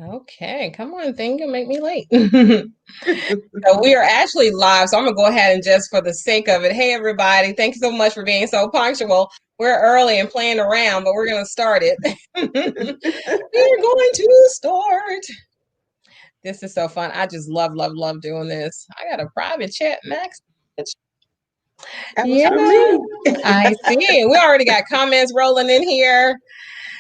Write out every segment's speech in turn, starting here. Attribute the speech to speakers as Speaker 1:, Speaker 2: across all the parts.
Speaker 1: Okay, come on, thing, you make me late. So we are actually live, so I'm gonna go ahead and just for the sake of it, hey everybody, thank you so much for being so punctual. We're early and playing around, but we're gonna start it. We're going to start. This is so fun. I just love, love, love doing this. I got a private chat next.
Speaker 2: That was
Speaker 1: Yeah,
Speaker 2: for me.
Speaker 1: I see. We already got comments rolling in here.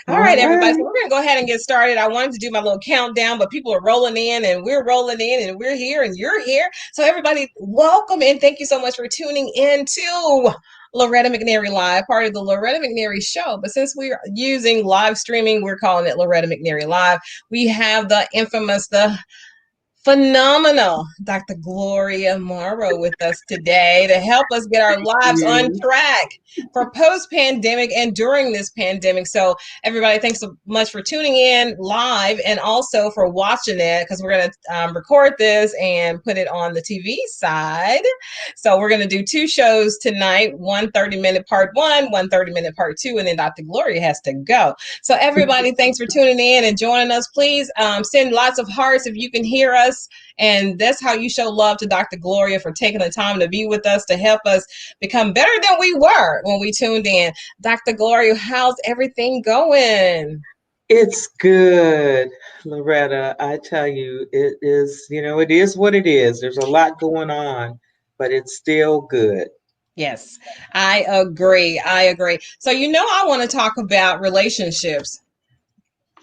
Speaker 1: All
Speaker 2: All
Speaker 1: right, everybody. So
Speaker 2: right.
Speaker 1: we're going to go ahead and get started. I wanted to do my little countdown, but people are rolling in and we're rolling in and we're here and you're here. So everybody, welcome and thank you so much for tuning in to Loretta McNary Live, part of the Loretta McNary Show. But since we're using live streaming, we're calling it Loretta McNary Live. We have the infamous, the phenomenal Dr. Gloria Morrow with us today to help us get our lives on
Speaker 2: You.
Speaker 1: track for post-pandemic and during this pandemic. So everybody, thanks so much for tuning in live and also for watching it because we're going to record this and put it on the TV side. So we're going to do two shows tonight, one 30-minute part one, one 30-minute part two, and then Dr. Gloria has to go. So everybody, thanks for tuning in and joining us. Please send lots of hearts if you can hear us. And that's how you show love to Dr. Gloria for taking the time to be with us to help us become better than we were when we tuned in. Dr. Gloria, how's everything going?
Speaker 2: It's good, Loretta. I tell you, it is, it is what it is. There's a lot going on, but it's still good.
Speaker 1: Yes, I agree. I agree. So, I want to talk about relationships.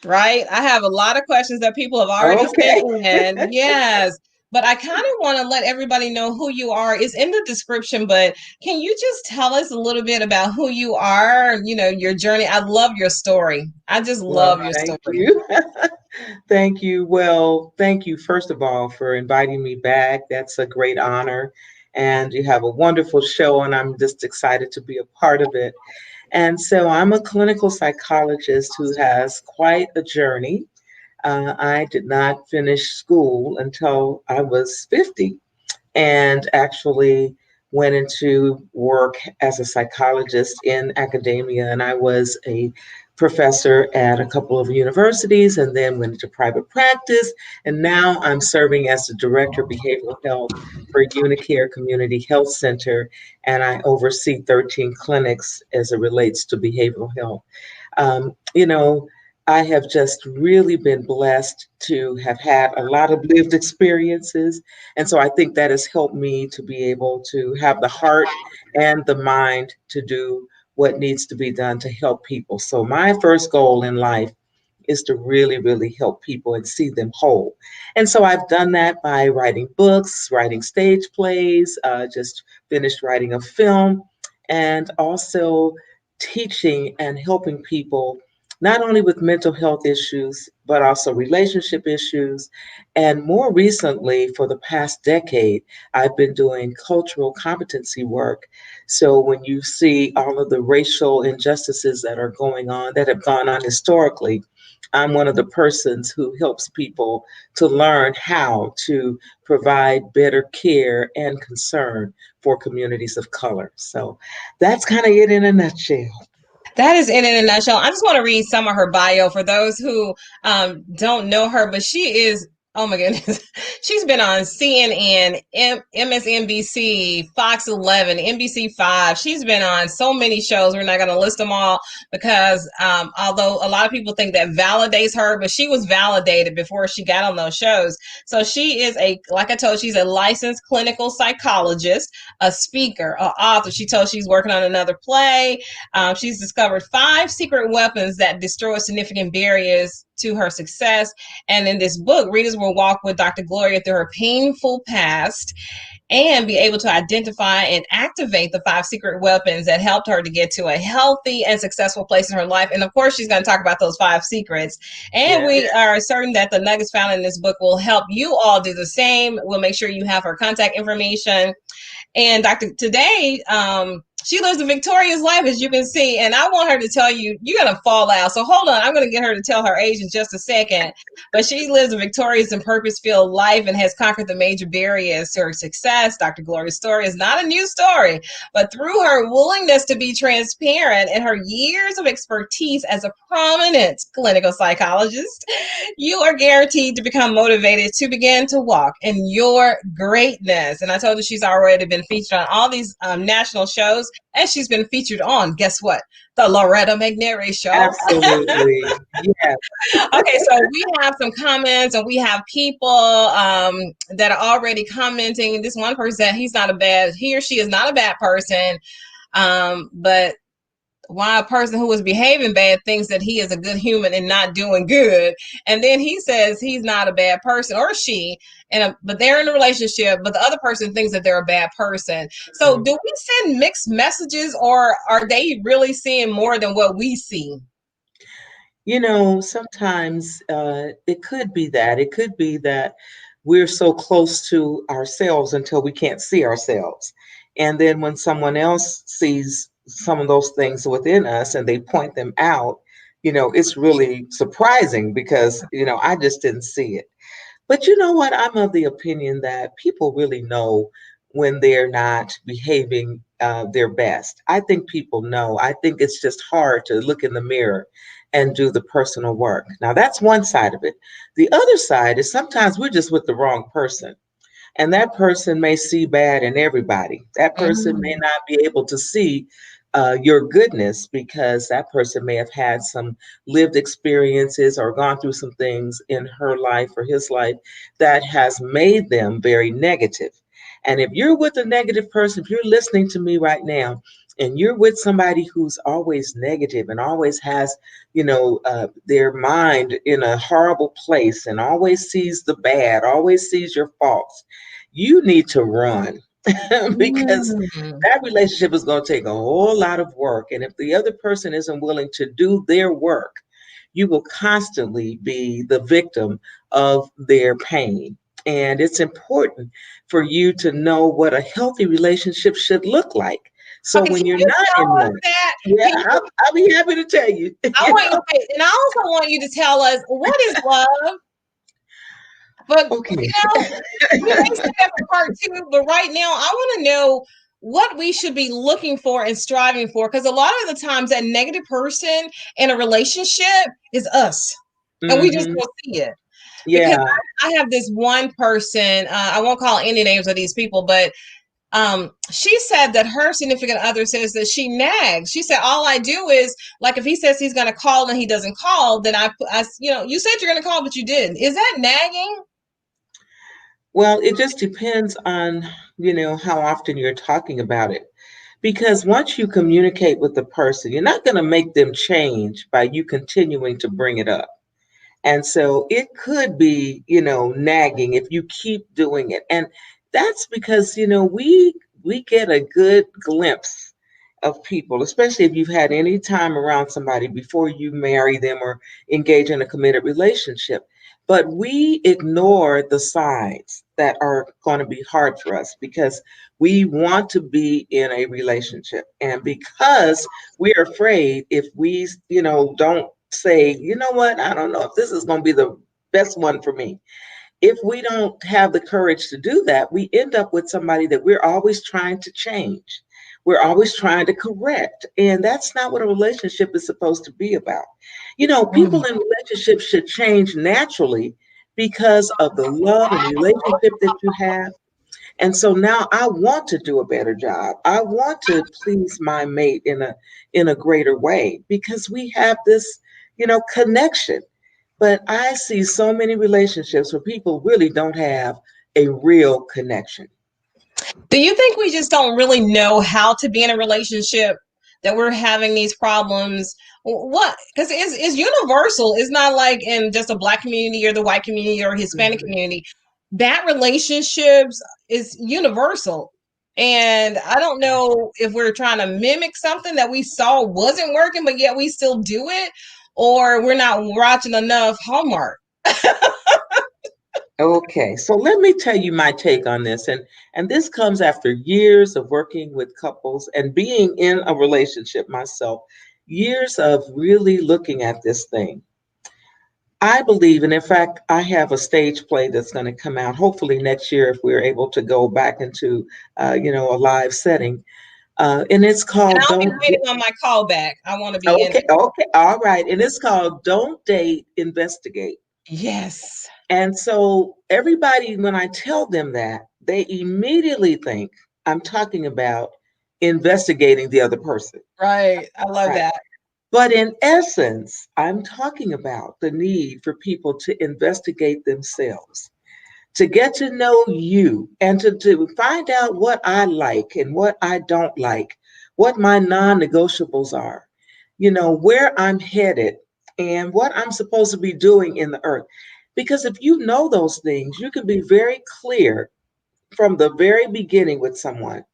Speaker 1: Right? I have a lot of questions that people have already
Speaker 2: Okay.
Speaker 1: sent in. Yes. But I kind of want to let everybody know who you are. It's in the description, but can you just tell us a little bit about who you are, your journey? I love your story. I just
Speaker 2: Well,
Speaker 1: love your
Speaker 2: thank
Speaker 1: story.
Speaker 2: you. Thank you. Well, thank you, first of all, for inviting me back. That's a great honor. And you have a wonderful show, and I'm just excited to be a part of it. And so I'm a clinical psychologist who has quite a journey. I did not finish school until I was 50 and actually went into work as a psychologist in academia. And I was a professor at a couple of universities and then went into private practice. And now I'm serving as the director of behavioral health for Unicare Community Health Center. And I oversee 13 clinics as it relates to behavioral health. Um, you know, I have just really been blessed to have had a lot of lived experiences. And so I think that has helped me to be able to have the heart and the mind to do what needs to be done to help people. So my first goal in life is to really, really help people and see them whole. And so I've done that by writing books, writing stage plays, just finished writing a film, and also teaching and helping people not only with mental health issues, but also relationship issues. And more recently, for the past decade, I've been doing cultural competency work. So when you see all of the racial injustices that are going on, that have gone on historically, I'm one of the persons who helps people to learn how to provide better care and concern for communities of color. So that's kind of it in a nutshell.
Speaker 1: That is it in a nutshell. I just want to read some of her bio for those who don't know her, but she is, oh my goodness, she's been on CNN, MSNBC, Fox 11, NBC 5. She's been on so many shows. We're not going to list them all because although a lot of people think that validates her, but she was validated before she got on those shows. So she is like I told, she's a licensed clinical psychologist, a speaker, an author. She told she's working on another play. She's discovered 5 secret weapons that destroy significant barriers to her success. And in this book, readers will walk with Dr. Gloria through her painful past and be able to identify and activate the 5 secret weapons that helped her to get to a healthy and successful place in her life. And of course, she's going to talk about those 5 secrets. And
Speaker 2: Yeah.
Speaker 1: we are certain that the nuggets found in this book will help you all do the same. We'll make sure you have her contact information And Dr. Today, she lives a victorious life, as you can see. And I want her to tell you, you're going to fall out. So hold on. I'm going to get her to tell her age in just a second. But she lives a victorious and purpose-filled life and has conquered the major barriers to her success. Dr. Gloria's story is not a new story, but through her willingness to be transparent and her years of expertise as a prominent clinical psychologist, you are guaranteed to become motivated to begin to walk in your greatness. And I told her she's already been featured on all these national shows, and she's been featured on, guess what? The Loretta McNary show.
Speaker 2: Absolutely. Yes.
Speaker 1: Okay, so we have some comments, and we have people that are already commenting. This one person, he or she is not a bad person, but why a person who is behaving bad thinks that he is a good human and not doing good. And then he says he's not a bad person, or she, but they're in a relationship, but the other person thinks that they're a bad person. So do we send mixed messages, or are they really seeing more than what we see?
Speaker 2: Sometimes it could be that. It could be that we're so close to ourselves until we can't see ourselves. And then when someone else sees some of those things within us and they point them out, it's really surprising because, I just didn't see it. But you know what? I'm of the opinion that people really know when they're not behaving their best. I think people know. I think it's just hard to look in the mirror and do the personal work. Now, that's one side of it. The other side is sometimes we're just with the wrong person. And that person may see bad in everybody. That person may
Speaker 1: Mm.
Speaker 2: not be able to see your goodness because that person may have had some lived experiences or gone through some things in her life or his life that has made them very negative. And if you're with a negative person, if you're listening to me right now, and you're with somebody who's always negative and always has, their mind in a horrible place and always sees the bad, always sees your faults, you need to run because
Speaker 1: Mm.
Speaker 2: that relationship is going to take a whole lot of work. And if the other person isn't willing to do their work, you will constantly be the victim of their pain. And it's important for you to know what a healthy relationship should look like. So
Speaker 1: Okay,
Speaker 2: when
Speaker 1: can
Speaker 2: you're
Speaker 1: you
Speaker 2: not
Speaker 1: tell
Speaker 2: in
Speaker 1: us
Speaker 2: one,
Speaker 1: that?
Speaker 2: yeah,
Speaker 1: Can you?
Speaker 2: I'll be happy to tell you.
Speaker 1: I want you. Okay, and I also want you to tell us what is love. But
Speaker 2: Okay.
Speaker 1: we may say that for part two. But right now, I want to know what we should be looking for and striving for, because a lot of the times that negative person in a relationship is us, and we just
Speaker 2: Hmm.
Speaker 1: don't see it. Because
Speaker 2: Yeah.
Speaker 1: I have this one person. I won't call any names of these people, but she said that her significant other says that she nags. She said all I do is, like, if he says he's going to call and he doesn't call, then you said you're going to call but you didn't. Is that nagging?
Speaker 2: Well, it just depends on, how often you're talking about it. Because once you communicate with the person, you're not going to make them change by you continuing to bring it up. And so it could be, nagging if you keep doing it. And that's because, we get a good glimpse of people, especially if you've had any time around somebody before you marry them or engage in a committed relationship. But we ignore the signs that are going to be hard for us because we want to be in a relationship. And because we're afraid if we, don't say, you know what, I don't know if this is going to be the best one for me. If we don't have the courage to do that, we end up with somebody that we're always trying to change. We're always trying to correct. And that's not what a relationship is supposed to be about.
Speaker 1: Mm.
Speaker 2: People in relationships should change naturally because of the love and relationship that you have. And so now I want to do a better job. I want to please my mate in a greater way because we have this, connection. But I see so many relationships where people really don't have a real connection.
Speaker 1: Do you think we just don't really know how to be in a relationship, that we're having these problems? What? Because it's universal. It's not like in just a black community or the white community or Hispanic
Speaker 2: Mhm.
Speaker 1: community. That relationships is universal. And I don't know if we're trying to mimic something that we saw wasn't working, but yet we still do it, or we're not watching enough Hallmark.
Speaker 2: Okay, so let me tell you my take on this, and this comes after years of working with couples and being in a relationship myself, years of really looking at this thing. I believe, and in fact, I have a stage play that's going to come out hopefully next year if we're able to go back into, a live setting, and it's
Speaker 1: And
Speaker 2: called
Speaker 1: I'll be
Speaker 2: "Don't."
Speaker 1: waiting on my call back. I want to be in
Speaker 2: Okay,
Speaker 1: it.
Speaker 2: okay, all right, and it's called "Don't Date, Investigate."
Speaker 1: Yes.
Speaker 2: And so everybody, when I tell them that, they immediately think I'm talking about investigating the other person.
Speaker 1: Right. I love
Speaker 2: Right.
Speaker 1: that.
Speaker 2: But in essence, I'm talking about the need for people to investigate themselves, to get to know you, and to find out what I like and what I don't like, what my non negotiables are, where I'm headed, and what I'm supposed to be doing in the earth. Because if you know those things, you can be very clear from the very beginning with someone.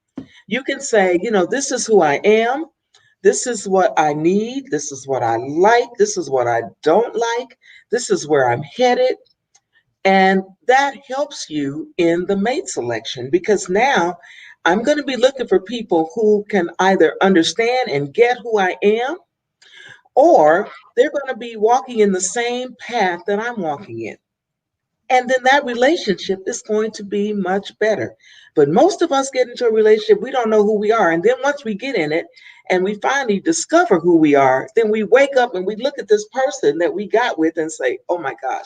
Speaker 2: You can say, this is who I am. This is what I need. This is what I like. This is what I don't like. This is where I'm headed. And that helps you in the mate selection because now I'm going to be looking for people who can either understand and get who I am, or they're going to be walking in the same path that I'm walking in. And then that relationship is going to be much better. But most of us get into a relationship, we don't know who we are. And then once we get in it and we finally discover who we are, then we wake up and we look at this person that we got with and say, oh my gosh,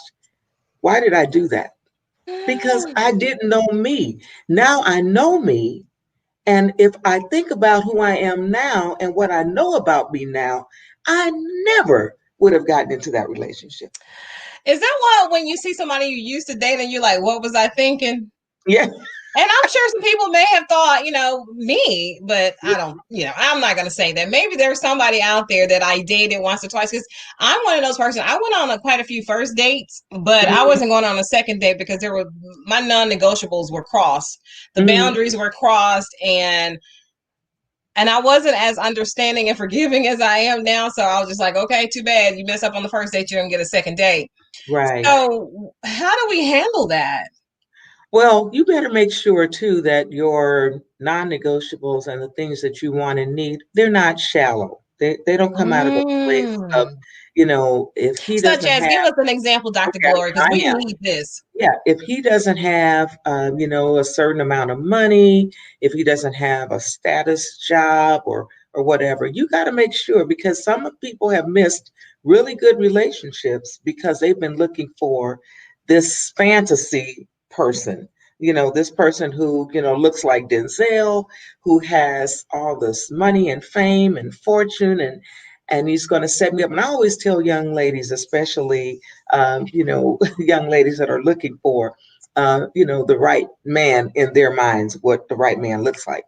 Speaker 2: why did I do that? Because I didn't know me. Now I know me. And if I think about who I am now and what I know about me now, I never would have gotten into that relationship.
Speaker 1: Is that why when you see somebody you used to date and you're like, what was I thinking?
Speaker 2: Yeah.
Speaker 1: And I'm sure some people may have thought, me, but I don't, I'm not going to say that. Maybe there's somebody out there that I dated once or twice because I'm one of those persons. I went on quite a few first dates, but I
Speaker 2: Mhm.
Speaker 1: wasn't going on a second date because my non-negotiables were crossed. The
Speaker 2: Mhm.
Speaker 1: boundaries were crossed, and I wasn't as understanding and forgiving as I am now. So I was just like, okay, too bad. You mess up on the first date, you're going to get a second date.
Speaker 2: Right.
Speaker 1: So how do we handle that?
Speaker 2: Well, you better make sure too that your non-negotiables and the things that you want and need, they're not shallow. They don't come out of a place of,
Speaker 1: Mm.
Speaker 2: if he
Speaker 1: Such
Speaker 2: doesn't
Speaker 1: as, give
Speaker 2: have,
Speaker 1: us an example, Dr.
Speaker 2: okay,
Speaker 1: Glory, because
Speaker 2: I
Speaker 1: we
Speaker 2: am.
Speaker 1: need this.
Speaker 2: Yeah, if he doesn't have, a certain amount of money, if he doesn't have a status job or whatever, you got to make sure because some people have missed really good relationships because they've been looking for this fantasy person. This person who looks like Denzel, who has all this money and fame and fortune, and he's going to set me up. And I always tell young ladies, especially young ladies that are looking for, the right man in their minds, what the right man looks like.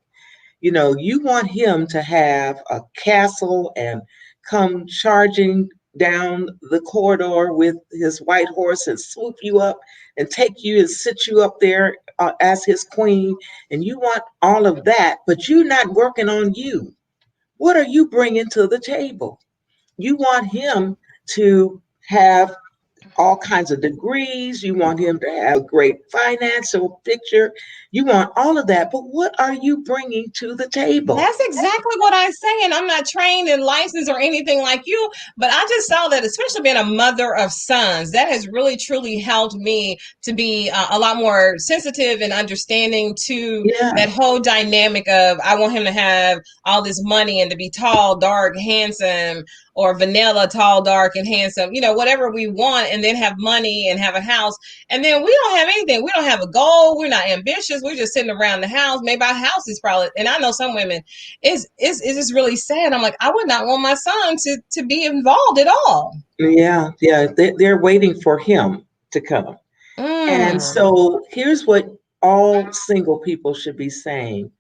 Speaker 2: You want him to have a castle and come charging down the corridor with his white horse and swoop you up and take you and sit you up there as his queen. And you want all of that, but you're not working on you. What are you bringing to the table? You want him to have all kinds of degrees. You want him to have great financial picture. You want all of that. But what are you bringing to the table?
Speaker 1: That's exactly what I say. And I'm not trained and licensed or anything like you, but I just saw that, especially being a mother of sons, that has really truly helped me to be a lot more sensitive and understanding to
Speaker 2: Yeah.
Speaker 1: that whole dynamic of I want him to have all this money and to be tall, dark, handsome, or vanilla, tall, dark, and handsome, whatever we want, and then have money and have a house. And then we don't have anything. We don't have a goal. We're not ambitious. We're just sitting around the house. Maybe our house is probably, and I know some women, it's just really sad. I'm like, I would not want my son to be involved at all.
Speaker 2: Yeah. Yeah. They're waiting for him to come. And
Speaker 1: Mm.
Speaker 2: so here's what all single people should be saying: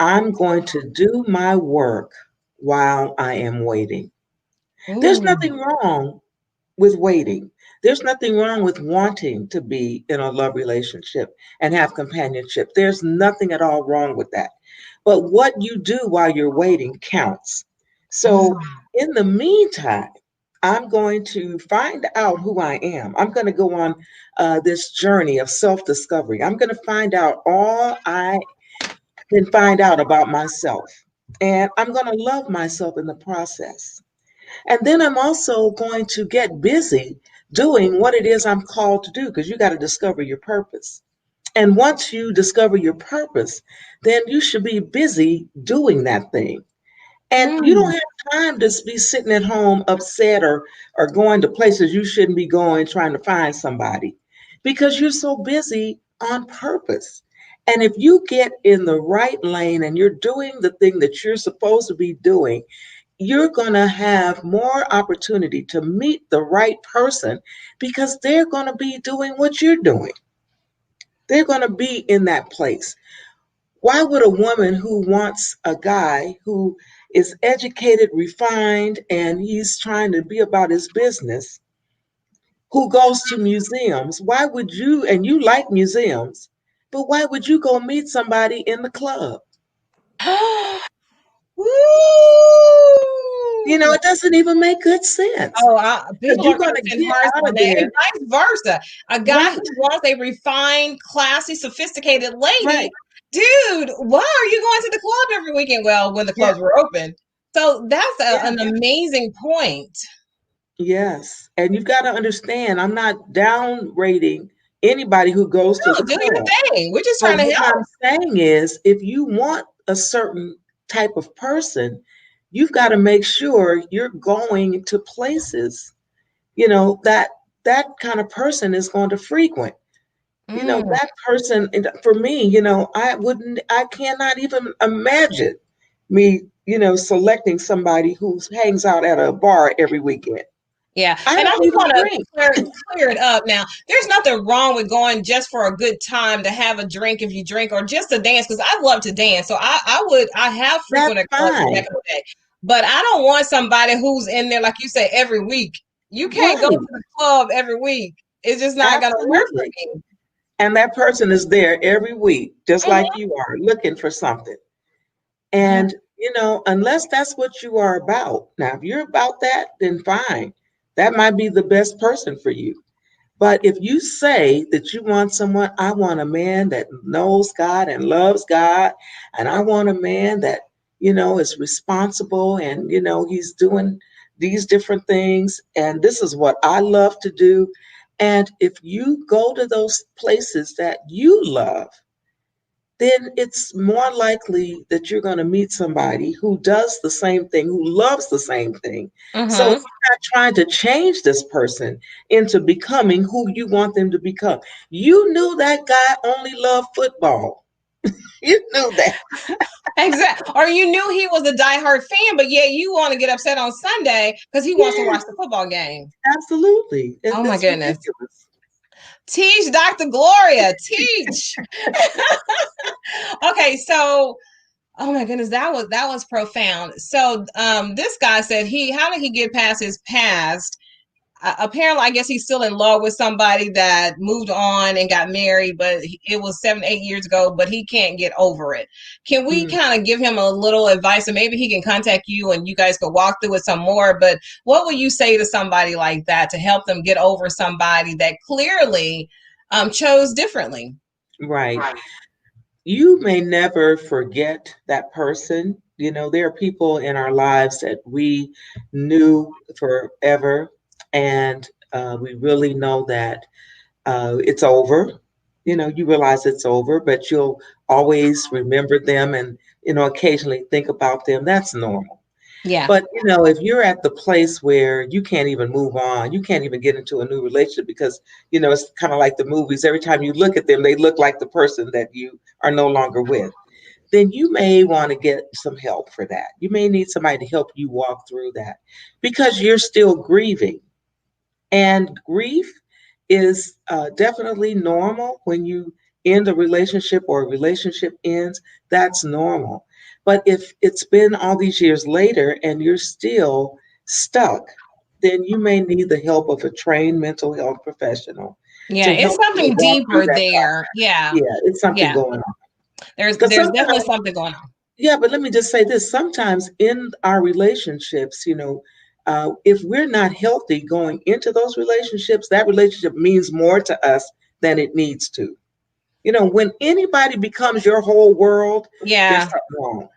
Speaker 2: I'm going to do my work while I am waiting. There's
Speaker 1: Ooh.
Speaker 2: nothing wrong with waiting. There's nothing wrong with wanting to be in a love relationship and have companionship. There's nothing at all wrong with that. But what you do while you're waiting counts. So,
Speaker 1: Mm.
Speaker 2: in the meantime, I'm going to find out who I am. I'm going to go on this journey of self discovery. I'm going to find out all I can find out about myself. And I'm going to love myself in the process. And then I'm also going to get busy doing what it is I'm called to do because you got to discover your purpose. And once you discover your purpose, then you should be busy doing that thing. And you don't
Speaker 1: Mm.
Speaker 2: have time to be sitting at home upset or going to places you shouldn't be going trying to find somebody because you're so busy on purpose. And if you get in the right lane and you're doing the thing that you're supposed to be doing, you're going to have more opportunity to meet the right person because they're going to be doing what you're doing. They're going to be in that place. Why would a woman who wants a guy who is educated, refined, and he's trying to be about his business, who goes to museums, why would you, and you like museums, but why would you go meet somebody in the club?
Speaker 1: Woo!
Speaker 2: It doesn't even make good sense
Speaker 1: Oh,
Speaker 2: because
Speaker 1: people
Speaker 2: you're
Speaker 1: are
Speaker 2: going
Speaker 1: going
Speaker 2: to
Speaker 1: to send
Speaker 2: get
Speaker 1: hearts
Speaker 2: out
Speaker 1: one
Speaker 2: of
Speaker 1: day, and
Speaker 2: there.
Speaker 1: vice versa. A guy who
Speaker 2: Right,
Speaker 1: wants a refined, classy, sophisticated lady,
Speaker 2: right.
Speaker 1: dude, why are you going to the club every weekend? Well, when the
Speaker 2: Yeah,
Speaker 1: clubs were open. So that's
Speaker 2: yeah.
Speaker 1: an amazing point.
Speaker 2: Yes. And you've got to understand, I'm not down rating anybody who goes to
Speaker 1: No,
Speaker 2: the
Speaker 1: do your
Speaker 2: club.
Speaker 1: thing. We're just
Speaker 2: But
Speaker 1: trying to
Speaker 2: what I'm
Speaker 1: help.
Speaker 2: saying is, if you want a certain type of person, you've got to make sure you're going to places, that that kind of person is going to frequent.
Speaker 1: Mm.
Speaker 2: That person, and for me, I cannot even imagine me, selecting somebody who hangs out at a bar every weekend.
Speaker 1: Yeah,
Speaker 2: I
Speaker 1: and I
Speaker 2: don't
Speaker 1: just
Speaker 2: even
Speaker 1: want to
Speaker 2: drink.
Speaker 1: clear it up now. There's nothing wrong with going just for a good time to have a drink if you drink or just to dance because I love to dance. So I have
Speaker 2: That's
Speaker 1: frequented clubs back
Speaker 2: fine.
Speaker 1: in the day, but I don't want somebody who's in there like you say every week. You can't go to
Speaker 2: Right.
Speaker 1: the club every week. It's just not gonna work for
Speaker 2: Absolutely.
Speaker 1: me.
Speaker 2: And that person is there every week, just like
Speaker 1: Mhm.
Speaker 2: you are, looking for something. And, unless that's what you are about, now, if you're about that, then fine. That might be the best person for you. But if you say that you want someone, I want a man that knows God and loves God, and I want a man that, is responsible and, he's doing these different things, and this is what I love to do. And if you go to those places that you love, then it's more likely that you're going to meet somebody who does the same thing, who loves the same thing. So
Speaker 1: Mhm.
Speaker 2: you're not trying to change this person into becoming who you want them to become. You knew that guy only loved football. You knew that.
Speaker 1: Exactly. Or you knew he was a diehard fan, but yeah, you want to get upset on Sunday because he wants to watch
Speaker 2: Yes,
Speaker 1: the football game.
Speaker 2: absolutely.
Speaker 1: Oh my
Speaker 2: It's
Speaker 1: goodness.
Speaker 2: ridiculous.
Speaker 1: Teach, Dr. Gloria, teach. Okay, so oh my goodness, that was profound. So this guy said how did he get past his past? Apparently, I guess he's still in love with somebody that moved on and got married, but it was 7, 8 years ago, but he can't get over it. Can we
Speaker 2: Mm,
Speaker 1: kind of give him a little advice and maybe he can contact you and you guys could walk through it some more? But what would you say to somebody like that to help them get over somebody that clearly chose differently?
Speaker 2: right. You may never forget that person. There are people in our lives that we knew forever, and we really know that it's over. You realize it's over, but you'll always remember them and, occasionally think about them. That's normal.
Speaker 1: Yeah.
Speaker 2: But, if you're at the place where you can't even move on, you can't even get into a new relationship because, it's kind of like the movies. Every time you look at them, they look like the person that you are no longer with. Then you may want to get some help for that. You may need somebody to help you walk through that because you're still grieving. And grief is definitely normal when you end a relationship or a relationship ends. That's normal. But if it's been all these years later and you're still stuck, then you may need the help of a trained mental health professional
Speaker 1: Yeah,
Speaker 2: to
Speaker 1: it's
Speaker 2: help you
Speaker 1: something
Speaker 2: walk through
Speaker 1: deeper
Speaker 2: that
Speaker 1: there.
Speaker 2: process.
Speaker 1: Yeah.
Speaker 2: Yeah, it's something
Speaker 1: Yeah.
Speaker 2: going on. Because
Speaker 1: There's definitely
Speaker 2: sometimes,
Speaker 1: something going on.
Speaker 2: yeah, but let me just say this. Sometimes in our relationships, If we're not healthy going into those relationships, that relationship means more to us than it needs to. When anybody becomes your whole world, there's
Speaker 1: Yeah.
Speaker 2: something wrong.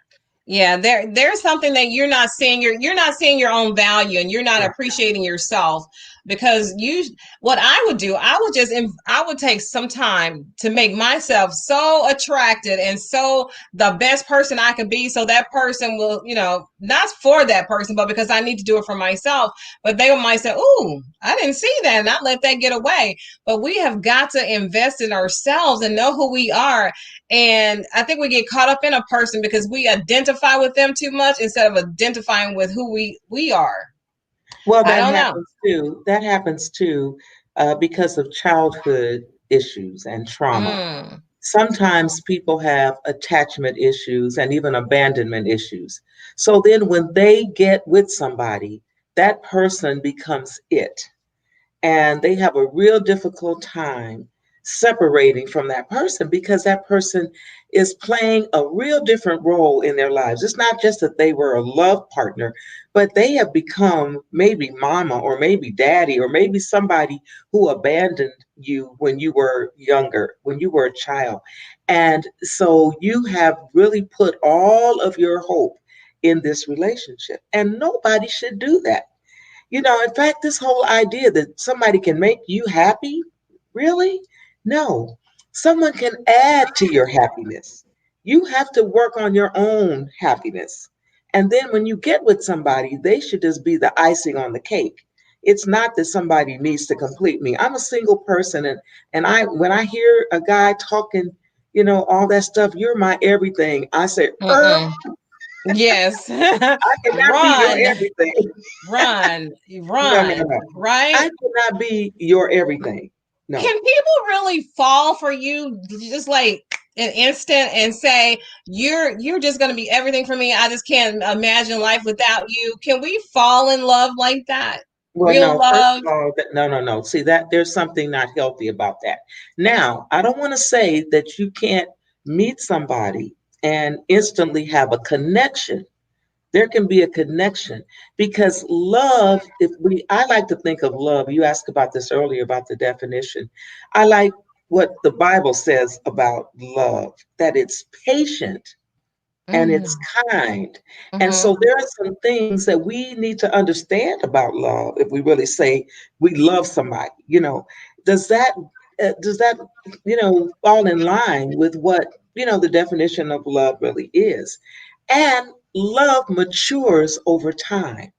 Speaker 1: Yeah, there's something that you're not seeing your own value, and you're not
Speaker 2: Yeah.
Speaker 1: appreciating yourself. Because what I would do, I would take some time to make myself so attracted and so the best person I can be, so that person will, not for that person, but because I need to do it for myself. But they might say, "Ooh, I didn't see that," and not let that get away. But we have got to invest in ourselves and know who we are. And I think we get caught up in a person because we identify with them too much instead of identifying with who we are.
Speaker 2: Well,
Speaker 1: I
Speaker 2: that
Speaker 1: don't know.
Speaker 2: happens too. That happens too because of childhood issues and trauma.
Speaker 1: Mm,
Speaker 2: Sometimes people have attachment issues and even abandonment issues. So then when they get with somebody, that person becomes it. And they have a real difficult time separating from that person because that person is playing a real different role in their lives. It's not just that they were a love partner, but they have become maybe mama or maybe daddy or maybe somebody who abandoned you when you were younger, when you were a child. And so you have really put all of your hope in this relationship, and nobody should do that. In fact, this whole idea that somebody can make you happy, really? No. Someone can add to your happiness. You have to work on your own happiness. And then when you get with somebody, they should just be the icing on the cake. It's not that somebody needs to complete me. I'm a single person, and I when I hear a guy talking, all that stuff, you're my everything. I say,
Speaker 1: mm-mm. Yes.
Speaker 2: I cannot be your
Speaker 1: Run,
Speaker 2: everything.
Speaker 1: run,
Speaker 2: No, no,
Speaker 1: run,
Speaker 2: no. I
Speaker 1: right?
Speaker 2: cannot be your everything. No.
Speaker 1: Can people really fall for you just like an instant and say you're just going to be everything for me? I just can't imagine life without you. Can we fall in love like that?
Speaker 2: Well,
Speaker 1: Real
Speaker 2: no, first
Speaker 1: love?
Speaker 2: of all, no, no, no. See that there's something not healthy about that. Now, I don't want to say that you can't meet somebody and instantly have a connection. There can be a connection because love, I like to think of love. You asked about this earlier about the definition. I like what the Bible says about love, that it's patient and it's
Speaker 1: Mm,
Speaker 2: kind. And so
Speaker 1: mm-hmm.
Speaker 2: there are some things that we need to understand about love if we really say we love somebody. Does that does that fall in line with what the definition of love really is? And love matures over time.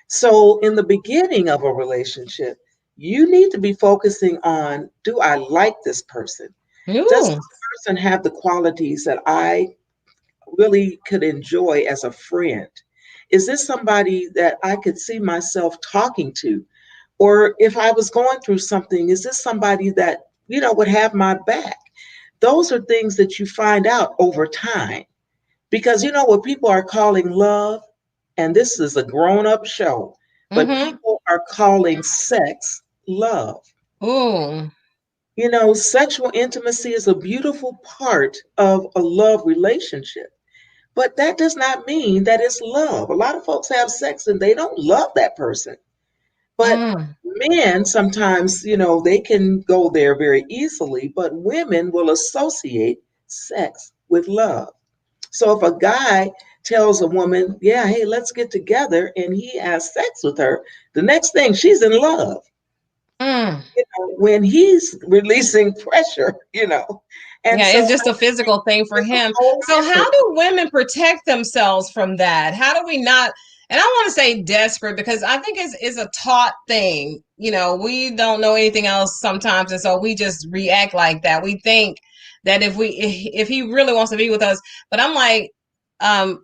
Speaker 2: So in the beginning of a relationship, you need to be focusing on, do I like this person? Does
Speaker 1: Ooh.
Speaker 2: this person have the qualities that I really could enjoy as a friend? Is this somebody that I could see myself talking to? Or if I was going through something, is this somebody that, would have my back? Those are things that you find out over time. Because what people are calling love, and this is a grown up show, but
Speaker 1: Mm-hmm.
Speaker 2: people are calling sex love.
Speaker 1: Ooh.
Speaker 2: Sexual intimacy is a beautiful part of a love relationship. But that does not mean that it's love. A lot of folks have sex and they don't love that person. But
Speaker 1: Mm.
Speaker 2: men sometimes, they can go there very easily, but women will associate sex with love. So if a guy tells a woman, yeah, hey, let's get together, and he has sex with her, the next thing she's in love,
Speaker 1: Mm.
Speaker 2: when he's releasing pressure, And
Speaker 1: Yeah,
Speaker 2: so
Speaker 1: it's just
Speaker 2: I
Speaker 1: a
Speaker 2: think
Speaker 1: physical thing for
Speaker 2: it's a
Speaker 1: him.
Speaker 2: whole
Speaker 1: So how
Speaker 2: different.
Speaker 1: do women protect themselves from that? How do we not, and I want to say desperate because I think it's a taught thing. We don't know anything else sometimes, and so we just react like that. We think that if he really wants to be with us, but I'm like,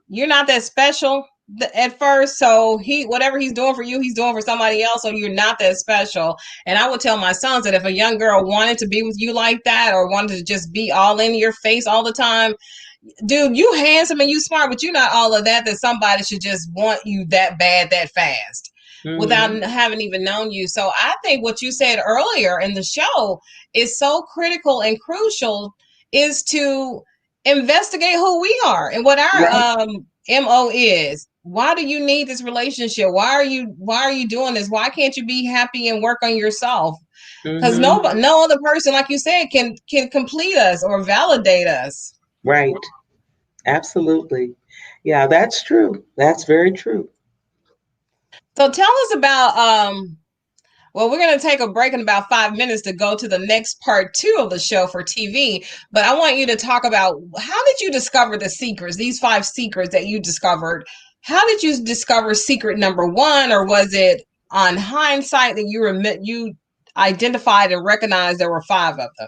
Speaker 1: you're not that special at first. So whatever he's doing for you, he's doing for somebody else. So you're not that special. And I would tell my sons that if a young girl wanted to be with you like that or wanted to just be all in your face all the time, dude, you handsome and you smart, but you're not all of that somebody should just want you that bad that fast without
Speaker 2: Mhm.
Speaker 1: having even known you. So I think what you said earlier in the show is so critical and crucial, is to investigate who we are and what
Speaker 2: Right.
Speaker 1: our MO is. why do you need this relationship? Why are you doing this? Why can't you be happy and work on yourself? Because
Speaker 2: Hmm.
Speaker 1: no other person, like you said, can complete us or validate us.
Speaker 2: Right. Absolutely. Yeah, that's true. That's very true.
Speaker 1: So tell us about well, we're going to take a break in about 5 minutes to go to the next part two of the show for TV. But I want you to talk about, how did you discover the secrets, these 5 secrets that you discovered? How did you discover secret number one, or was it on hindsight that you identified and recognized there were 5 of them?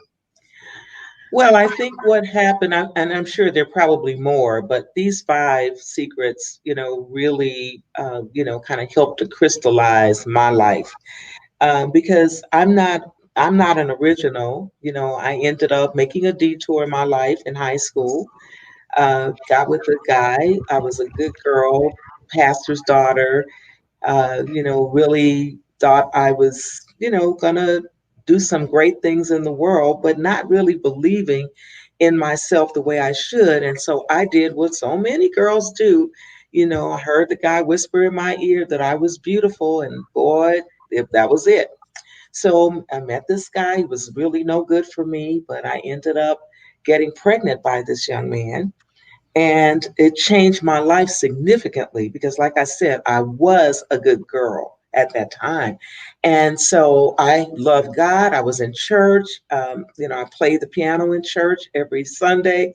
Speaker 2: Well, I think what happened, and I'm sure there are probably more, but these 5 secrets, really, kind of helped to crystallize my life. Because I'm not an original. I ended up making a detour in my life in high school. Got with a guy. I was a good girl, pastor's daughter. Really thought I was, gonna do some great things in the world, but not really believing in myself the way I should. And so I did what so many girls do. I heard the guy whisper in my ear that I was beautiful, and boy, if that was it. So I met this guy. He was really no good for me, but I ended up getting pregnant by this young man. And it changed my life significantly because, like I said, I was a good girl at that time. And so I loved God. I was in church. I played the piano in church every Sunday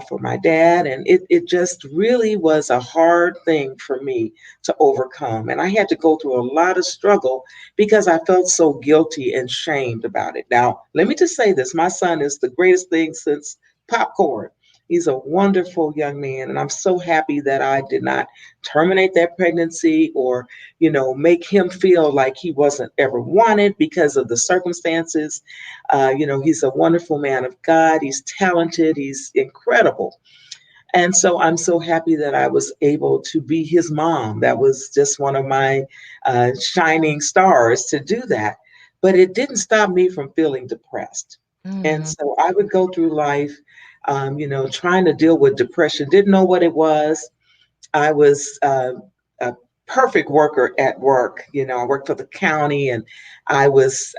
Speaker 2: for my dad. And it just really was a hard thing for me to overcome. And I had to go through a lot of struggle because I felt so guilty and shamed about it. Now, let me just say this, my son is the greatest thing since popcorn. He's a wonderful young man, and I'm so happy that I did not terminate that pregnancy or, make him feel like he wasn't ever wanted because of the circumstances. He's a wonderful man of God. He's talented. He's incredible. And so I'm so happy that I was able to be his mom. That was just one of my shining stars to do that. But it didn't stop me from feeling depressed. And
Speaker 1: Mm.
Speaker 2: so I would go through life, trying to deal with depression, didn't know what it was. I was a perfect worker at work. I worked for the county, and I was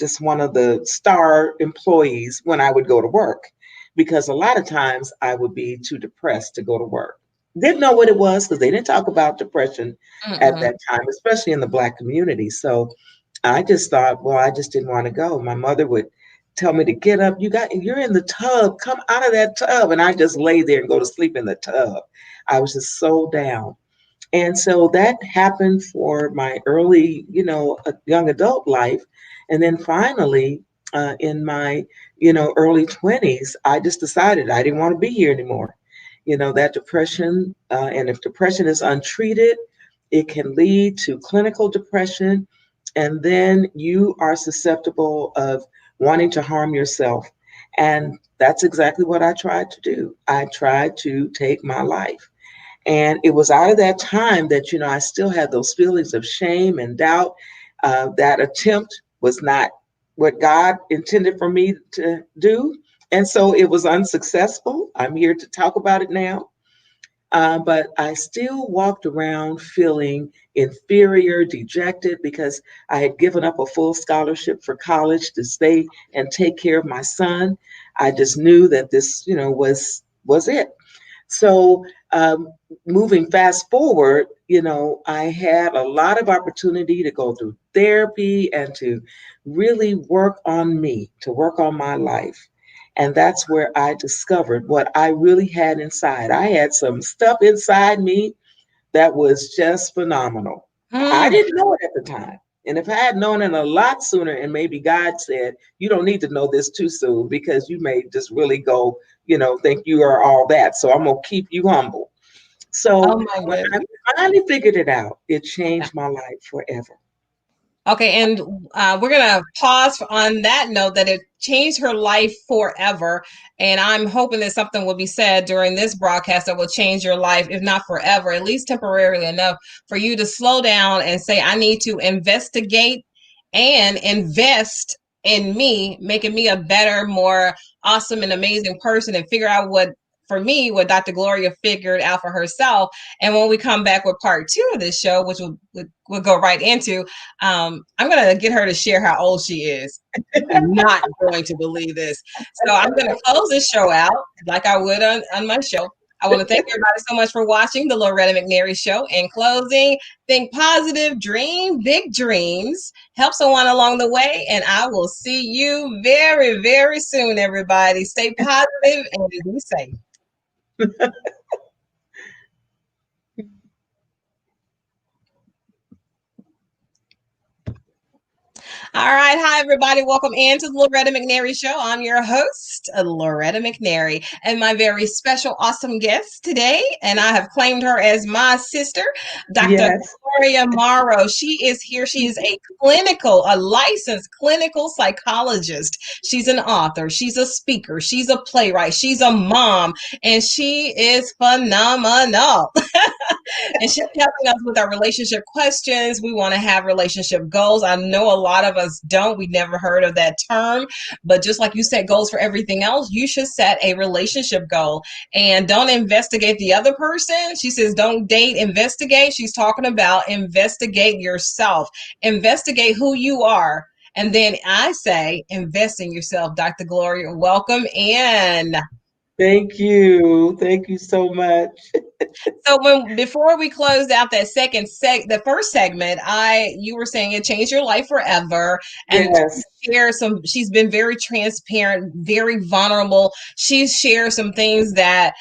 Speaker 2: just one of the star employees when I would go to work because a lot of times I would be too depressed to go to work. Didn't know what it was because they didn't talk about depression at
Speaker 1: Mm-mm.
Speaker 2: that time, especially in the Black community. So I just thought, well, I just didn't want to go. My mother would tell me to get up. You're in the tub. Come out of that tub. And I just lay there and go to sleep in the tub. I was just so down. And so that happened for my early, young adult life. And then finally, in my, early 20s, I just decided I didn't want to be here anymore. That depression, and if depression is untreated, it can lead to clinical depression. And then you are susceptible of wanting to harm yourself. And that's exactly what I tried to do. I tried to take my life. And it was out of that time that, I still had those feelings of shame and doubt. That attempt was not what God intended for me to do. And so it was unsuccessful. I'm here to talk about it now. But I still walked around feeling inferior, dejected, because I had given up a full scholarship for college to stay and take care of my son. I just knew that this, was it. So, moving fast forward, I had a lot of opportunity to go through therapy and to really work on me, to work on my life. And that's where I discovered what I really had inside. I had some stuff inside me that was just phenomenal. I
Speaker 1: Mm.
Speaker 2: didn't know it at the time. And if I had known it a lot sooner, and maybe God said, you don't need to know this too soon because you may just really go, think you are all that. So I'm going to keep you humble.
Speaker 1: Oh
Speaker 2: So
Speaker 1: my
Speaker 2: when I
Speaker 1: goodness.
Speaker 2: finally figured it out, it changed my life forever.
Speaker 1: Okay, and we're gonna pause on that note that it changed her life forever. And I'm hoping that something will be said during this broadcast that will change your life, if not forever, at least temporarily enough for you to slow down and say, I need to investigate and invest in me, making me a better, more awesome and amazing person, and figure out what for me what Dr. Gloria figured out for herself. And when we come back with part 2 of this show, which we'll go right into, I'm going to get her to share how old she is. I'm not going to believe this. So I'm going to close this show out like I would on my show. I want to thank everybody so much for watching the Loretta McNary Show. In closing, think positive, dream big dreams, help someone along the way, and I will see you very, very soon, everybody. Stay positive and be safe. All right. Hi, everybody. Welcome into the Loretta McNary Show. I'm your host, Loretta McNary, and my very special, awesome guest today, and I have claimed her as my sister, Dr.
Speaker 2: Yes.
Speaker 1: Gloria Morrow. She is here. She is a licensed clinical psychologist. She's an author. She's a speaker. She's a playwright. She's a mom, and she is phenomenal. And she's helping us with our relationship questions. We want to have relationship goals. I know a lot of us don't. We never heard of that term. But just like you set goals for everything else, you should set a relationship goal. And don't investigate the other person. She says, don't date, investigate. She's talking about investigate yourself. Investigate who you are. And then I say, invest in yourself. Dr. Gloria, welcome in.
Speaker 2: Thank you. Thank you so much.
Speaker 1: So before we closed out that the first segment, you were saying it changed your life forever, and
Speaker 2: Yes.
Speaker 1: she's been very transparent, very vulnerable. She's shared some things that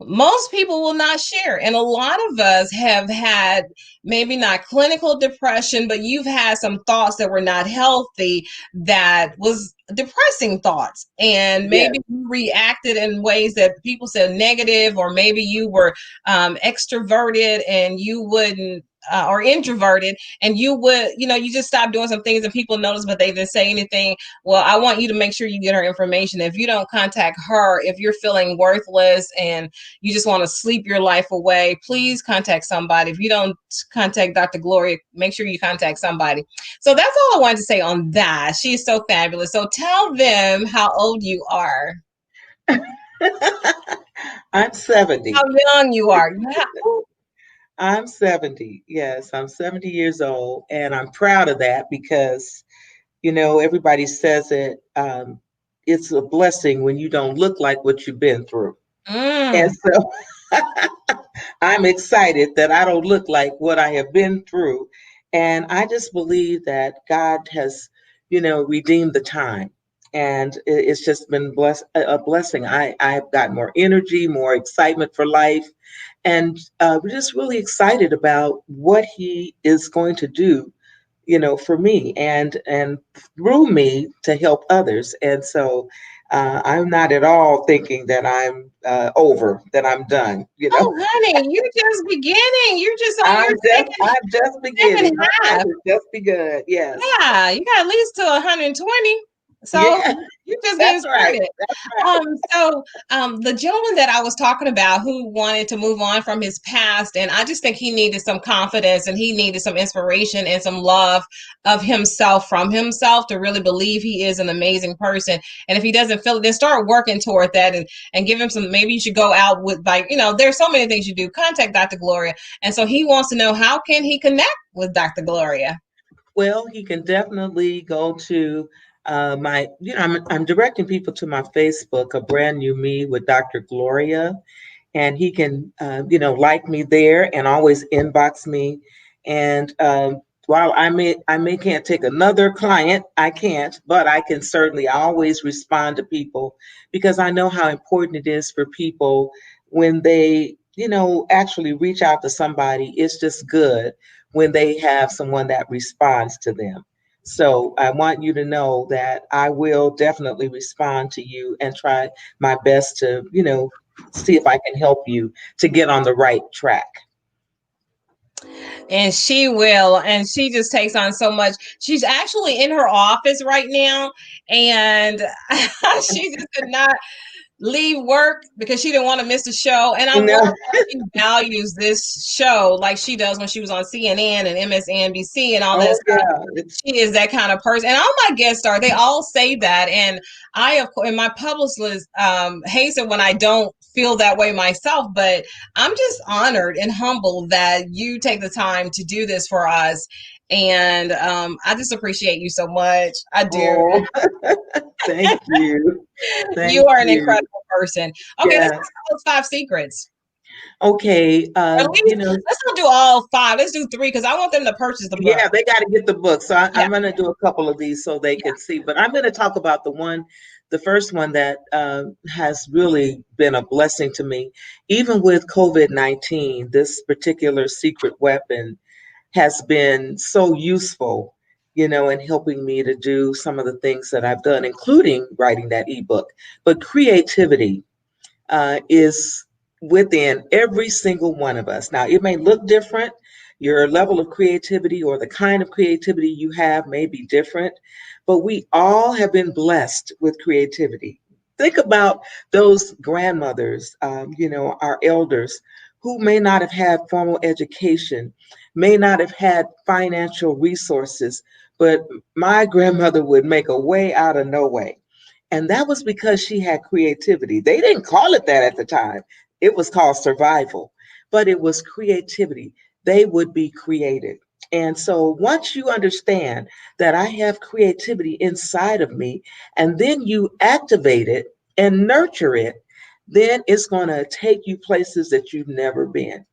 Speaker 1: most people will not share. And a lot of us have had maybe not clinical depression, but you've had some thoughts that were not healthy, that was depressing thoughts. And maybe
Speaker 2: Yes.
Speaker 1: you reacted in ways that people said negative, or maybe you were extroverted and you wouldn't, or introverted, and you would, you just stopped doing some things and people notice, but they didn't say anything. Well, I want you to make sure you get her information. If you don't contact her, if you're feeling worthless and you just want to sleep your life away, please contact somebody. If you don't contact Dr. Gloria, make sure you contact somebody. So that's all I wanted to say on that. She's so fabulous. So tell them how old you are.
Speaker 2: I'm 70.
Speaker 1: How young you are.
Speaker 2: I'm 70. Yes, I'm 70 years old, and I'm proud of that because, everybody says it. It's a blessing when you don't look like what you've been through. And
Speaker 1: Mm.
Speaker 2: so I'm excited that I don't look like what I have been through. And I just believe that God has, redeemed the time. And it's just been a blessing. I've got more energy, more excitement for life. And we're just really excited about what He is going to do, for me and through me to help others. And so I'm not at all thinking that I'm over, that I'm done.
Speaker 1: Oh, honey, you're just beginning. You're just on your
Speaker 2: I'm just
Speaker 1: second
Speaker 2: beginning. My life
Speaker 1: half.
Speaker 2: has just begun. Yes.
Speaker 1: Yeah, you got at least to 120. So
Speaker 2: Yeah,
Speaker 1: you're just getting
Speaker 2: that's right.
Speaker 1: started.
Speaker 2: That's right.
Speaker 1: The gentleman that I was talking about who wanted to move on from his past, and I just think he needed some confidence and he needed some inspiration and some love of himself from himself to really believe he is an amazing person. And if he doesn't feel it, then start working toward that and give him some, maybe you should go out with, like, there's so many things you do. Contact Dr. Gloria. And so he wants to know, how can he connect with Dr. Gloria?
Speaker 2: Well, he can definitely go to I'm directing people to my Facebook, A Brand New Me with Dr. Gloria, and he can, like me there and always inbox me. And while I may can't take another client, I can't, but I can certainly always respond to people because I know how important it is for people when they, actually reach out to somebody. It's just good when they have someone that responds to them. So I want you to know that I will definitely respond to you and try my best to, see if I can help you to get on the right track.
Speaker 1: And she will, and she just takes on so much. She's actually in her office right now, and she just could not leave work because she didn't want to miss the show. And I love
Speaker 2: No.
Speaker 1: how she values this show like she does when she was on CNN and MSNBC and all that
Speaker 2: Oh
Speaker 1: stuff.
Speaker 2: yeah. It's
Speaker 1: She is that kind of person, and all my guest stars, they all say that. And I, of course, and my publicist hates it when I don't feel that way myself. But I'm just honored and humbled that you take the time to do this for us. And I just appreciate you so much. I do.
Speaker 2: oh, thank you.
Speaker 1: You
Speaker 2: Thank
Speaker 1: are an
Speaker 2: you.
Speaker 1: incredible person. Okay, let's
Speaker 2: Yes.
Speaker 1: talk about those five secrets.
Speaker 2: Okay.
Speaker 1: Or at least let's not do all five. Let's do three because I want them to purchase the book.
Speaker 2: Yeah, they got to get the book. So
Speaker 1: Yeah,
Speaker 2: I'm going to do a couple of these so they
Speaker 1: yeah.
Speaker 2: can see. But I'm going to talk about the first one that has really been a blessing to me. Even with COVID-19, this particular secret weapon has been so useful, in helping me to do some of the things that I've done, including writing that ebook. But creativity is within every single one of us. Now, it may look different. Your level of creativity or the kind of creativity you have may be different, but we all have been blessed with creativity. Think about those grandmothers, our elders who may not have had formal education, may not have had financial resources, but my grandmother would make a way out of no way. And that was because she had creativity. They didn't call it that at the time. It was called survival, but it was creativity. They would be creative. And so once you understand that I have creativity inside of me, and then you activate it and nurture it, then it's going to take you places that you've never been.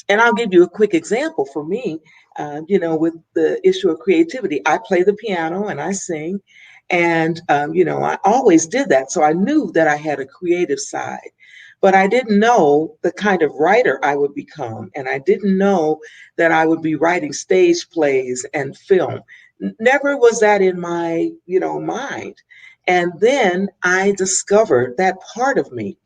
Speaker 2: And I'll give you a quick example for me, with the issue of creativity. I play the piano and I sing. And, I always did that. So I knew that I had a creative side. But I didn't know the kind of writer I would become. And I didn't know that I would be writing stage plays and film. Never was that in my, mind. And then I discovered that part of me.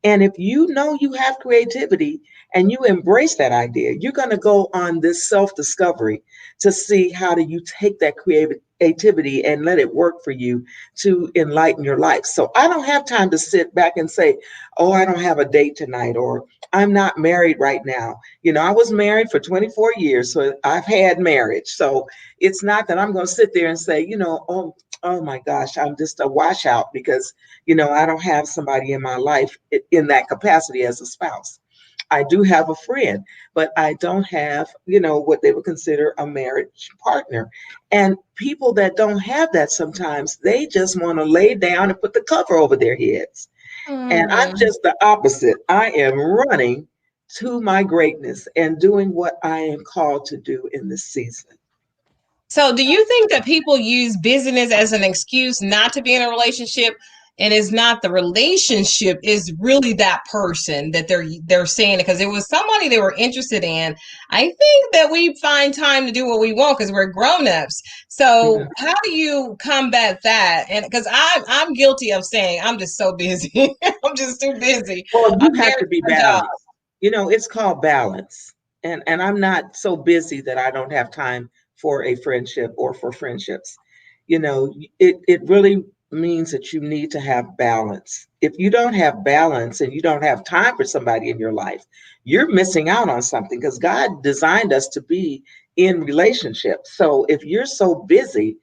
Speaker 2: And if you know you have creativity and you embrace that idea, you're going to go on this self discovery to see how do you take that creativity and let it work for you to enlighten your life. So I don't have time to sit back and say, oh, I don't have a date tonight, or I'm not married right now. I was married for 24 years, so I've had marriage. So it's not that I'm going to sit there and say, oh my gosh, I'm just a washout because I don't have somebody in my life in that capacity as a spouse. I do have a friend, but I don't have, what they would consider a marriage partner. And people that don't have that sometimes, they just want to lay down and put the cover over their heads. And I'm
Speaker 1: Mm.
Speaker 2: just the opposite. I am running to my greatness and doing what I am called to do in this season.
Speaker 1: So, do you think that people use busyness as an excuse not to be in a relationship, and it's not the relationship, is really that person that they're saying it because it was somebody they were interested in? I think that we find time to do what we want because we're grown-ups.
Speaker 2: Yeah.
Speaker 1: So, how do you combat that? And because I'm guilty of saying I'm just so busy, I'm just too busy.
Speaker 2: Well,
Speaker 1: I'm
Speaker 2: you have
Speaker 1: married
Speaker 2: to be
Speaker 1: to my job.
Speaker 2: balanced. It's called balance. And I'm not so busy that I don't have time for a friendship or for friendships. It really means that you need to have balance. If you don't have balance and you don't have time for somebody in your life, you're missing out on something because God designed us to be in relationships. So if you're so busy,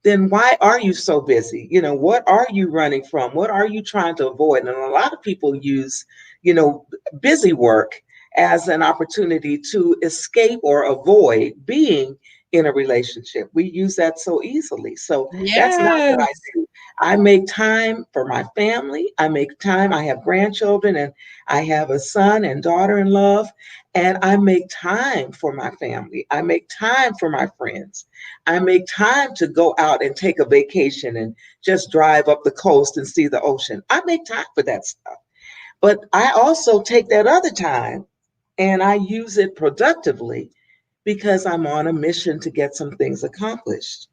Speaker 2: then why are you so busy? What are you running from? What are you trying to avoid? And a lot of people use, you know, busy work as an opportunity to escape or avoid being in a relationship. We use that so easily. So that's not what I
Speaker 1: Yes.
Speaker 2: do. I make time for my family. I make time. I have grandchildren and I have a son and daughter in love. And I make time for my family. I make time for my friends. I make time to go out and take a vacation and just drive up the coast and see the ocean. I make time for that stuff. But I also take that other time and I use it productively because I'm on a mission to get some things accomplished.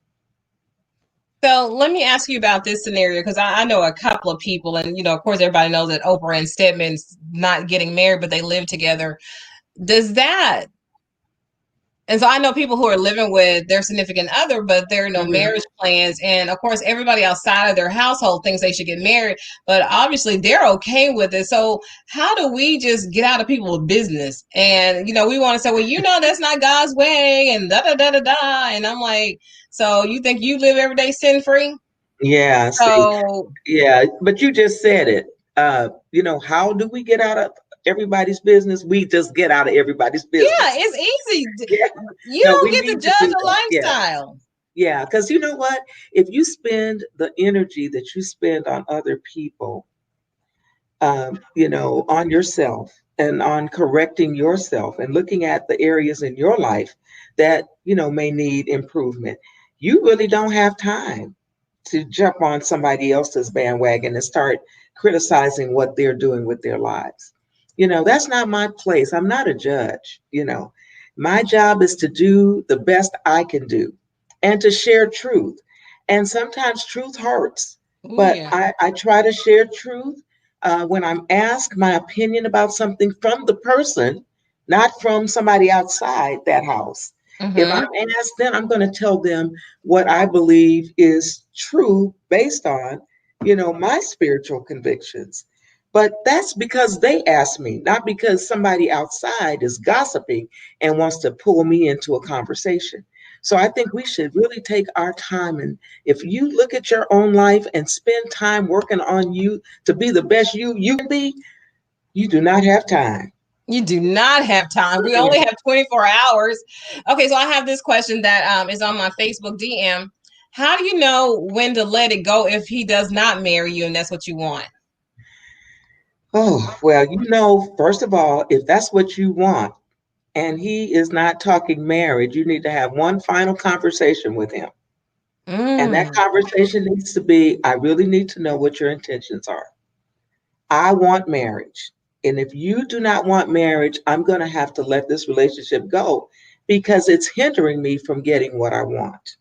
Speaker 1: So let me ask you about this scenario because I know a couple of people, and of course, everybody knows that Oprah and Stedman's not getting married, but they live together. Does that And so I know people who are living with their significant other, but there are no
Speaker 2: Mhm.
Speaker 1: marriage plans. And of course, everybody outside of their household thinks they should get married, but obviously they're okay with it. So how do we just get out of people's business? And, we want to say, well, that's not God's way and da da da da da. And I'm like, so you think you live every day sin free?
Speaker 2: Yeah, see,
Speaker 1: So
Speaker 2: yeah, but you just said it. How do we get out of everybody's business? We just get out of everybody's
Speaker 1: yeah,
Speaker 2: business.
Speaker 1: it's easy.
Speaker 2: Yeah.
Speaker 1: You
Speaker 2: No,
Speaker 1: don't
Speaker 2: we
Speaker 1: get to
Speaker 2: need to
Speaker 1: judge
Speaker 2: do
Speaker 1: a
Speaker 2: that. Yeah.
Speaker 1: lifestyle.
Speaker 2: Yeah. Because you know what? If you spend the energy that you spend on other people, on yourself and on correcting yourself and looking at the areas in your life that, may need improvement, you really don't have time to jump on somebody else's bandwagon and start criticizing what they're doing with their lives. That's not my place. I'm not a judge. My job is to do the best I can do and to share truth. And sometimes truth hurts,
Speaker 1: Oh,
Speaker 2: but
Speaker 1: yeah.
Speaker 2: I try to share truth when I'm asked my opinion about something from the person, not from somebody outside that house. If
Speaker 1: Mm-hmm.
Speaker 2: I'm asked, then I'm going to tell them what I believe is true based on, my spiritual convictions. But that's because they asked me, not because somebody outside is gossiping and wants to pull me into a conversation. So I think we should really take our time. And if you look at your own life and spend time working on you to be the best you can be, you do not have time.
Speaker 1: You do not have time. We only
Speaker 2: Mm-mm.
Speaker 1: have 24 hours. Okay, so I have this question that is on my Facebook DM. How do you know when to let it go if he does not marry you and that's what you want?
Speaker 2: Oh, well, first of all, if that's what you want and he is not talking marriage, you need to have one final conversation with him. And that
Speaker 1: Mm.
Speaker 2: conversation needs to be, I really need to know what your intentions are. I want marriage. And if you do not want marriage, I'm going to have to let this relationship go because it's hindering me from getting what I want.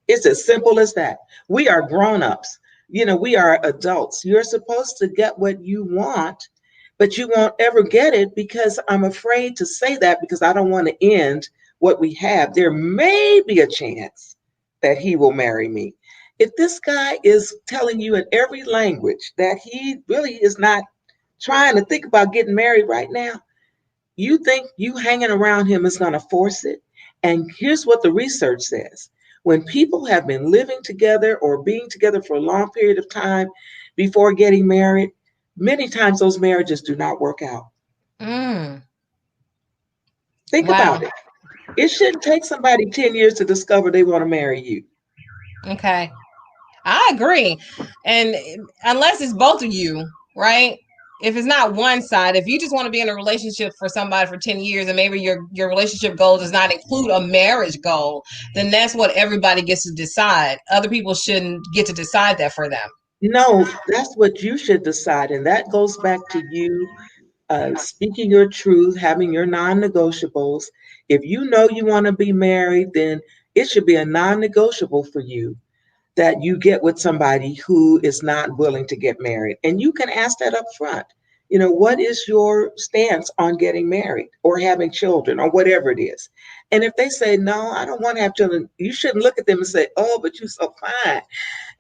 Speaker 2: It's as simple as that. We are grown-ups. We are adults. You're supposed to get what you want, but you won't ever get it because I'm afraid to say that because I don't want to end what we have. There may be a chance that he will marry me. If this guy is telling you in every language that he really is not trying to think about getting married right now, you think you hanging around him is going to force it? And here's what the research says. When people have been living together or being together for a long period of time before getting married, many times those marriages do not work out.
Speaker 1: Mm.
Speaker 2: Think about
Speaker 1: Wow.
Speaker 2: it. It shouldn't take somebody 10 years to discover they want to marry you.
Speaker 1: Okay. I agree. And unless it's both of you, right? If it's not one side, if you just want to be in a relationship for somebody for 10 years and maybe your relationship goal does not include a marriage goal, then that's what everybody gets to decide. Other people shouldn't get to decide that for them.
Speaker 2: No, that's what you should decide. And that goes back to you speaking your truth, having your non negotiables. If you know you want to be married, then it should be a non negotiable for you that you get with somebody who is not willing to get married. And you can ask that up front. What is your stance on getting married or having children or whatever it is? And if they say, no, I don't want to have children, you shouldn't look at them and say, oh, but you're so fine.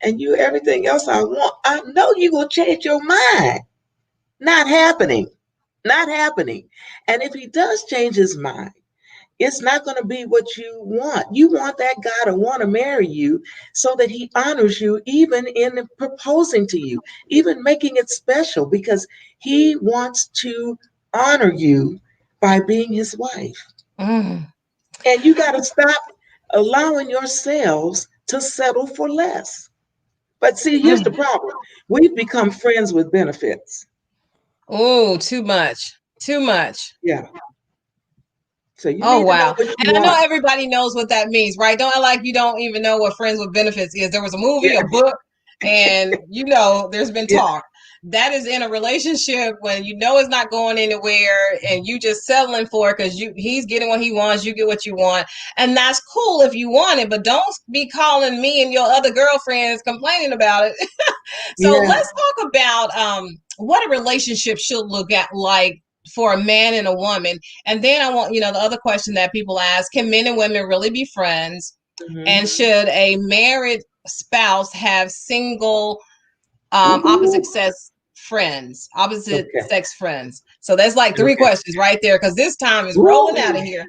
Speaker 2: And you everything else I want. I know you will change your mind. Not happening. Not happening. And if he does change his mind, it's not going to be what you want. You want that guy to want to marry you so that he honors you even in proposing to you, even making it special because he wants to honor you by being his wife.
Speaker 1: Mm.
Speaker 2: And you got to stop allowing yourselves to settle for less. But see, here's the
Speaker 1: Mm.
Speaker 2: problem. We've become friends with benefits.
Speaker 1: Oh, too much. Too much.
Speaker 2: Yeah. So you
Speaker 1: Oh,
Speaker 2: need to know
Speaker 1: wow.
Speaker 2: what you
Speaker 1: And I know
Speaker 2: want.
Speaker 1: everybody knows what that means, right? Don't act like you don't even know what friends with benefits is. There was a movie,
Speaker 2: Yeah.
Speaker 1: a book, and there's been
Speaker 2: Yeah.
Speaker 1: talk. That is in a relationship when you know it's not going anywhere and you just settling for it because he's getting what he wants, you get what you want. And that's cool if you want it, but don't be calling me and your other girlfriends complaining about it. So
Speaker 2: Yeah.
Speaker 1: let's talk about what a relationship should look at like for a man and a woman. And then I want, the other question that people ask, can men and women really be friends?
Speaker 2: Hmm.
Speaker 1: And should a married spouse have single opposite
Speaker 2: Ooh,
Speaker 1: sex friends, opposite
Speaker 2: okay.
Speaker 1: sex friends? So that's like three
Speaker 2: Okay.
Speaker 1: questions right there, because this time is rolling out
Speaker 2: Ooh.
Speaker 1: of here.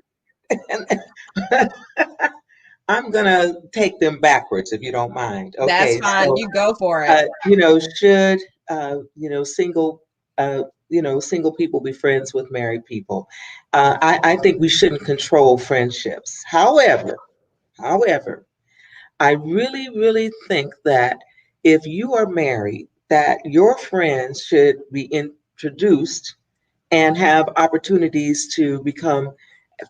Speaker 2: I'm gonna take them backwards if you don't mind.
Speaker 1: That's
Speaker 2: Okay,
Speaker 1: fine.
Speaker 2: so
Speaker 1: You go for it.
Speaker 2: should single single people be friends with married people? I think we shouldn't control friendships. However, I really, really think that if you are married, that your friends should be introduced and have opportunities to become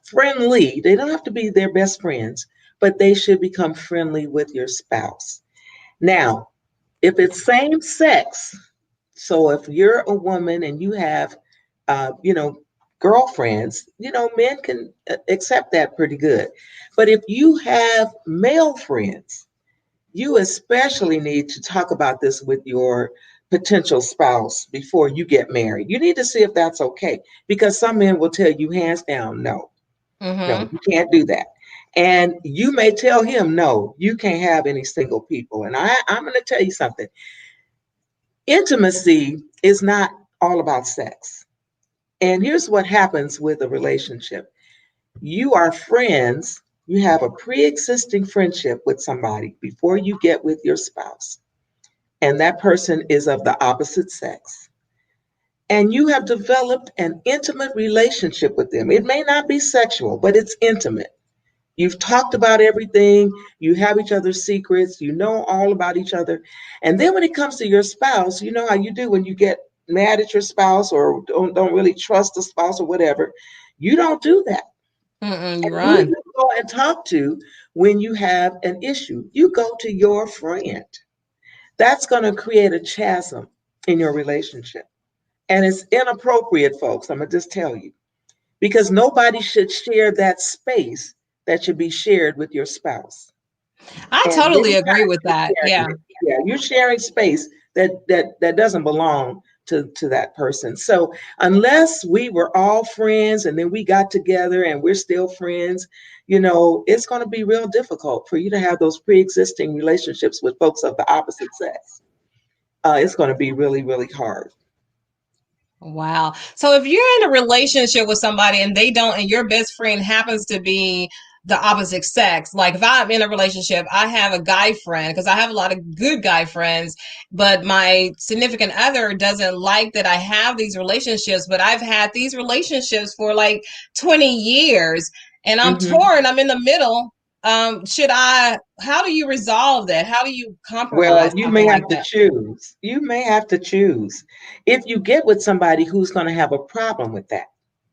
Speaker 2: friendly. They don't have to be their best friends, but they should become friendly with your spouse. Now, if it's same sex, so if you're a woman and you have, uh, you know, girlfriends, men can accept that pretty good. But if you have male friends, you especially need to talk about this with your potential spouse before you get married. You need to see if that's okay because some men will tell you hands down, no, no,
Speaker 1: Mm-hmm.
Speaker 2: you can't do that. And you may tell him, no, you can't have any single people. And I'm going to tell you something, intimacy is not all about sex. And here's what happens with a relationship, you are friends, you have a pre existing friendship with somebody before you get with your spouse, and that person is of the opposite sex. And you have developed an intimate relationship with them. It may not be sexual, but it's intimate. You've talked about everything, you have each other's secrets, you know all about each other. And then when it comes to your spouse, you know how you do when you get mad at your spouse or don't really trust the spouse or whatever. You don't do that.
Speaker 1: Mm-mm, you
Speaker 2: And who do
Speaker 1: run.
Speaker 2: you go and talk to when you have an issue? You go to your friend. That's going to create a chasm in your relationship. And it's inappropriate, folks. I'm going to just tell you, because nobody should share that space that should be shared with your spouse.
Speaker 1: I
Speaker 2: And
Speaker 1: totally
Speaker 2: many
Speaker 1: agree
Speaker 2: times
Speaker 1: with
Speaker 2: you're
Speaker 1: that.
Speaker 2: sharing
Speaker 1: Yeah.
Speaker 2: it. Yeah, you're sharing space that doesn't belong to that person. So unless we were all friends and then we got together and we're still friends, it's going to be real difficult for you to have those pre-existing relationships with folks of the opposite sex. It's going to be really, really hard.
Speaker 1: Wow. So if you're in a relationship with somebody and they don't, and your best friend happens to be the opposite sex, like if I'm in a relationship, I have a guy friend because I have a lot of good guy friends, but my significant other doesn't like that I have these relationships, but I've had these relationships for like 20 years and I'm
Speaker 2: Hmm.
Speaker 1: torn, I'm in the middle. How do you resolve that? How do you
Speaker 2: Well,
Speaker 1: compromise
Speaker 2: you may
Speaker 1: something like
Speaker 2: have to
Speaker 1: that?
Speaker 2: choose. You may have to choose if you get with somebody who's going to have a problem with that.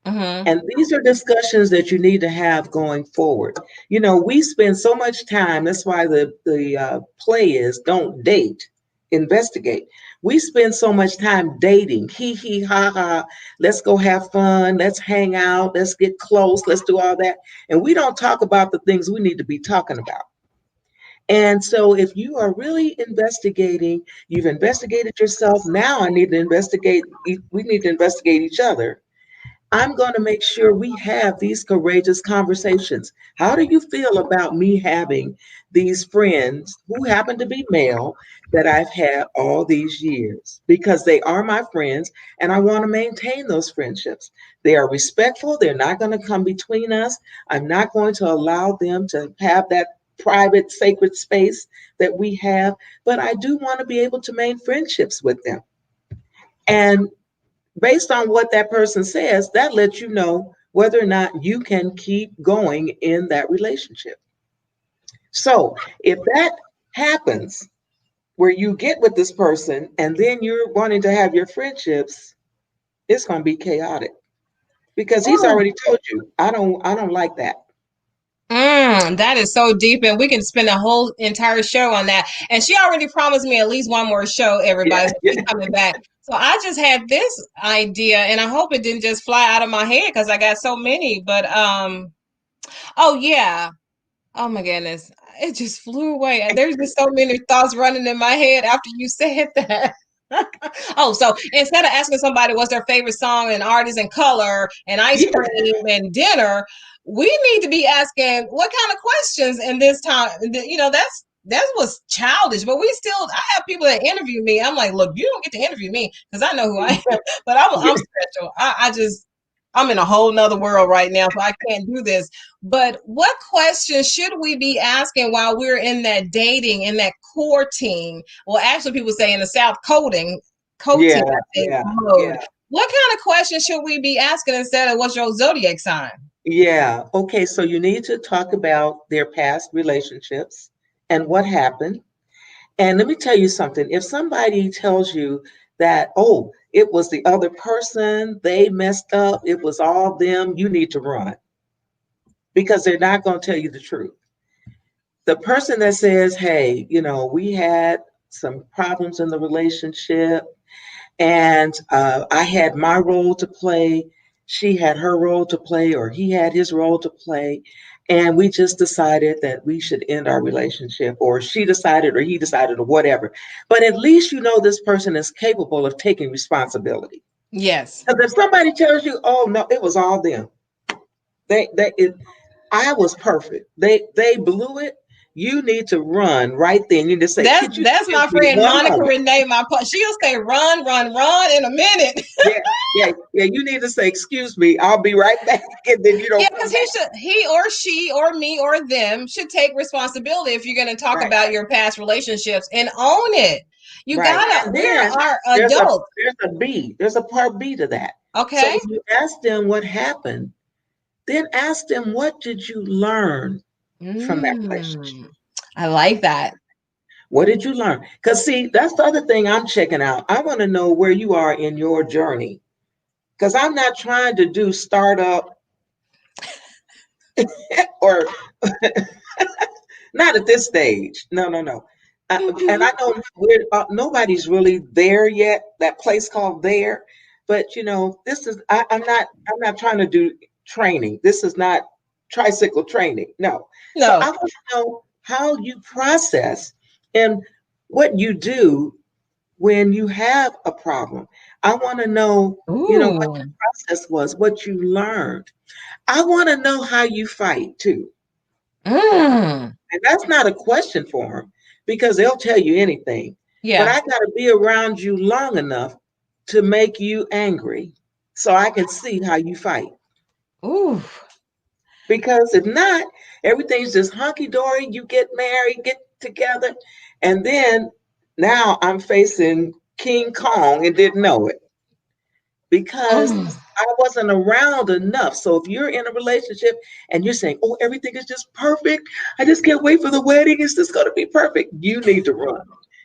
Speaker 1: Mm-hmm.
Speaker 2: And these are discussions that you need to have going forward. We spend so much time. That's why the play is don't date, investigate. We spend so much time dating. Hee hee ha ha. Let's go have fun. Let's hang out. Let's get close. Let's do all that. And we don't talk about the things we need to be talking about. And so, if you are really investigating, you've investigated yourself. Now, I need to investigate. We need to investigate each other. I'm going to make sure we have these courageous conversations. How do you feel about me having these friends who happen to be male that I've had all these years? Because they are my friends and I want to maintain those friendships. They are respectful, they're not going to come between us. I'm not going to allow them to have that private, sacred space that we have, but I do want to be able to maintain friendships with them. And based on what that person says, that lets you know whether or not you can keep going in that relationship. So if that happens where you get with this person and then you're wanting to have your friendships, it's going to be chaotic because he's
Speaker 1: Oh,
Speaker 2: already told you, I don't like that.
Speaker 1: that is so deep, and we can spend a whole entire show on that. And she already promised me at least one more show,
Speaker 2: Yeah.
Speaker 1: everybody. So she's coming back. So I just had this idea, and I hope it didn't just fly out of my head because I got so many. But oh yeah, oh my goodness, it just flew away. There's just so many thoughts running in my head after you said that. Oh, so instead of asking somebody what's their favorite song and artist and color and ice
Speaker 2: Yeah,
Speaker 1: cream and dinner, we need to be asking what kind of questions in this time. That was childish, but we still. I have people that interview me. I'm like, look, you don't get to interview me because I know who I am, but I'm special. I'm in a whole nother world right now, so I can't do this. But what questions should we be asking while we're in that dating, in that courting? Well, actually, people say in the South,
Speaker 2: yeah,
Speaker 1: coating, I think,
Speaker 2: yeah,
Speaker 1: mode.
Speaker 2: yeah.
Speaker 1: What kind of questions should we be asking instead of what's your zodiac sign?
Speaker 2: Yeah. Okay. So you need to talk about their past relationships and what happened. And let me tell you something. If somebody tells you that, oh, it was the other person, they messed up, it was all them, you need to run because they're not going to tell you the truth. The person that says, hey, we had some problems in the relationship, and I had my role to play, she had her role to play, or he had his role to play. And we just decided that we should end our relationship, or she decided, or he decided, or whatever. But at least this person is capable of taking responsibility.
Speaker 1: Yes.
Speaker 2: Because if somebody tells you, oh, no, it was all them, I was perfect. They blew it. You need to run right then. You need to say, could you
Speaker 1: That's
Speaker 2: excuse
Speaker 1: my
Speaker 2: me
Speaker 1: friend
Speaker 2: one
Speaker 1: Monica
Speaker 2: moment?
Speaker 1: Renee. She'll say run, run, run in a minute.
Speaker 2: Yeah, yeah, yeah. You need to say, excuse me, I'll be right back. And then you
Speaker 1: Yeah,
Speaker 2: don't come
Speaker 1: because
Speaker 2: back.
Speaker 1: he or she or me or them should take responsibility if you're going to talk
Speaker 2: Right,
Speaker 1: about your past relationships and own it. You
Speaker 2: right.
Speaker 1: gotta.
Speaker 2: And
Speaker 1: We
Speaker 2: then
Speaker 1: are
Speaker 2: there's a
Speaker 1: adults,
Speaker 2: there's a B. There's a part B to that. So
Speaker 1: okay?
Speaker 2: when you ask them what happened, then ask them, what did you learn from that relationship?
Speaker 1: Mm, I like that.
Speaker 2: What did you learn? Because see, that's the other thing I'm checking out. I want to know where you are in your journey. Because I'm not trying to do startup or not at this stage. No, no, no. And I know nobody's really there yet. That place called there, but this is. I'm not trying to do training. This is not tricycle training. No. So I
Speaker 1: No.
Speaker 2: want to know how you process and what you do when you have a problem. I want to know, what
Speaker 1: Ooh.
Speaker 2: the process was, what you learned. I want to know how you fight too.
Speaker 1: Mm.
Speaker 2: And that's not a question for them because they'll tell you anything. But
Speaker 1: Yeah.
Speaker 2: I got to be around you long enough to make you angry so I can see how you fight.
Speaker 1: Ooh.
Speaker 2: Because if not, everything's just hunky dory. You get married, get together, and then now I'm facing King Kong and didn't know it because
Speaker 1: Mm.
Speaker 2: I wasn't around enough. So if you're in a relationship and you're saying, oh, everything is just perfect, I just can't wait for the wedding, it's just going to be perfect, you need to run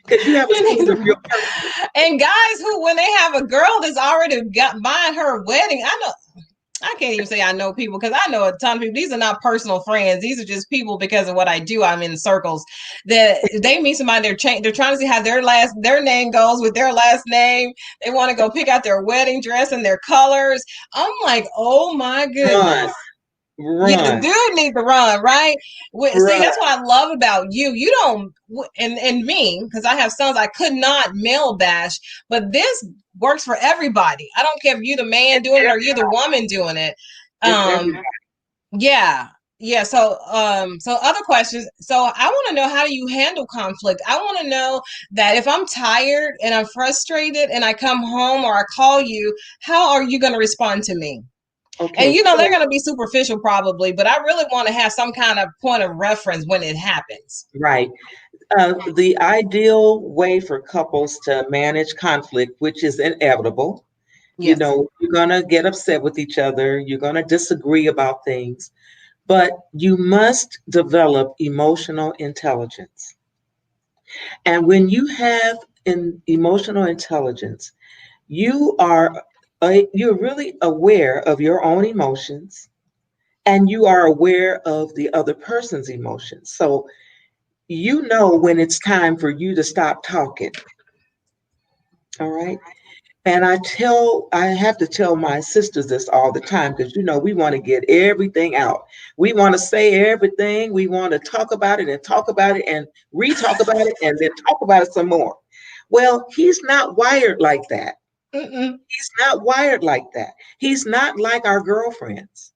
Speaker 2: because you haven't
Speaker 1: You
Speaker 2: seen
Speaker 1: need
Speaker 2: the real
Speaker 1: to-
Speaker 2: person.
Speaker 1: And guys who, when they have a girl that's already got buying her wedding, I know I can't even say I know people because I know a ton of people. These are not personal friends. These are just people because of what I do. I'm in circles that they meet somebody. They're trying to see how their name goes with their last name. They want to go pick out their wedding dress and their colors. I'm like, oh my
Speaker 2: Run,
Speaker 1: goodness. Yeah, the
Speaker 2: run,
Speaker 1: dude needs to run, right? See,
Speaker 2: run.
Speaker 1: that's what I love about you. You don't, and me, because I have sons, I could not male bash, but this works for everybody. I don't care if you're the man
Speaker 2: It's
Speaker 1: doing it or you're the
Speaker 2: everybody.
Speaker 1: woman doing it.
Speaker 2: It's
Speaker 1: Um,
Speaker 2: everybody.
Speaker 1: yeah, yeah. So other questions. So I want to know, how do you handle conflict? I want to know that if I'm tired and I'm frustrated and I come home or I call you, how are you going to respond to me? And
Speaker 2: Okay,
Speaker 1: they're
Speaker 2: so
Speaker 1: going to be superficial probably, but I really want to have some kind of point of reference when it happens.
Speaker 2: right. The ideal way for couples to manage conflict, which is inevitable,
Speaker 1: Yes.
Speaker 2: you're going to get upset with each other, you're going to disagree about things, but you must develop emotional intelligence. And when you have emotional intelligence, you are you're really aware of your own emotions and you are aware of the other person's emotions. So you know when it's time for you to stop talking. All right. And I have to tell my sisters this all the time because, we want to get everything out. We want to say everything. We want to talk about it and talk about it and re talk about it and then talk about it some more. Well, he's not wired like that.
Speaker 1: Mm-mm.
Speaker 2: He's not wired like that. He's not like our girlfriends.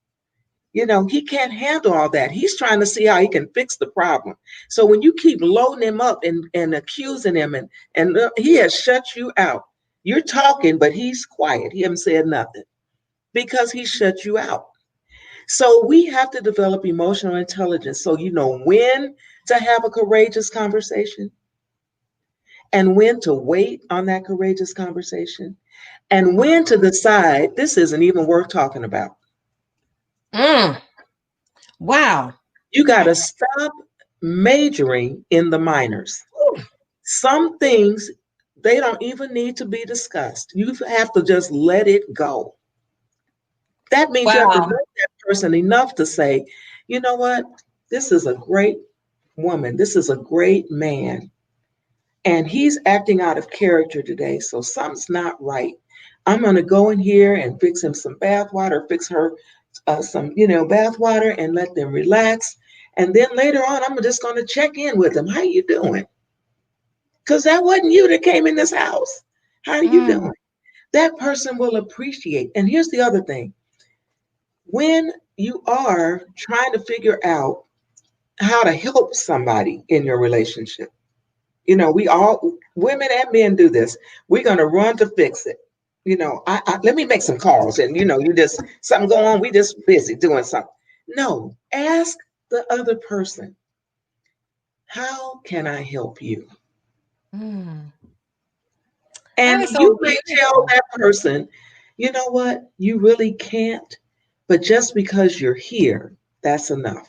Speaker 2: He can't handle all that. He's trying to see how he can fix the problem. So when you keep loading him up and accusing him and he has shut you out. You're talking, but he's quiet. He hasn't said nothing because he shut you out. So we have to develop emotional intelligence so you know when to have a courageous conversation and when to wait on that courageous conversation and when to decide this isn't even worth talking about.
Speaker 1: Mm. Wow.
Speaker 2: You got to stop majoring in the minors. Some things, they don't even need to be discussed. You have to just let it go. That means you have to know
Speaker 1: Wow.
Speaker 2: that person enough to say, you know what? This is a great woman. This is a great man. And he's acting out of character today. So something's not right. I'm going to go in here and fix him some bath water, fix her some, bath water and let them relax. And then later on, I'm just going to check in with them. How you doing? Because that wasn't you that came in this house. How are you
Speaker 1: Mm.
Speaker 2: doing? That person will appreciate. And here's the other thing. When you are trying to figure out how to help somebody in your relationship, we all, women and men do this. We're going to run to fix it. Let me make some calls and, you just, something going on. We just busy doing something. No, ask the other person, how can I help you?
Speaker 1: Mm. That
Speaker 2: And
Speaker 1: is
Speaker 2: you
Speaker 1: so
Speaker 2: may tell
Speaker 1: beautiful.
Speaker 2: that person, you know what, you really can't, but just because you're here, that's enough.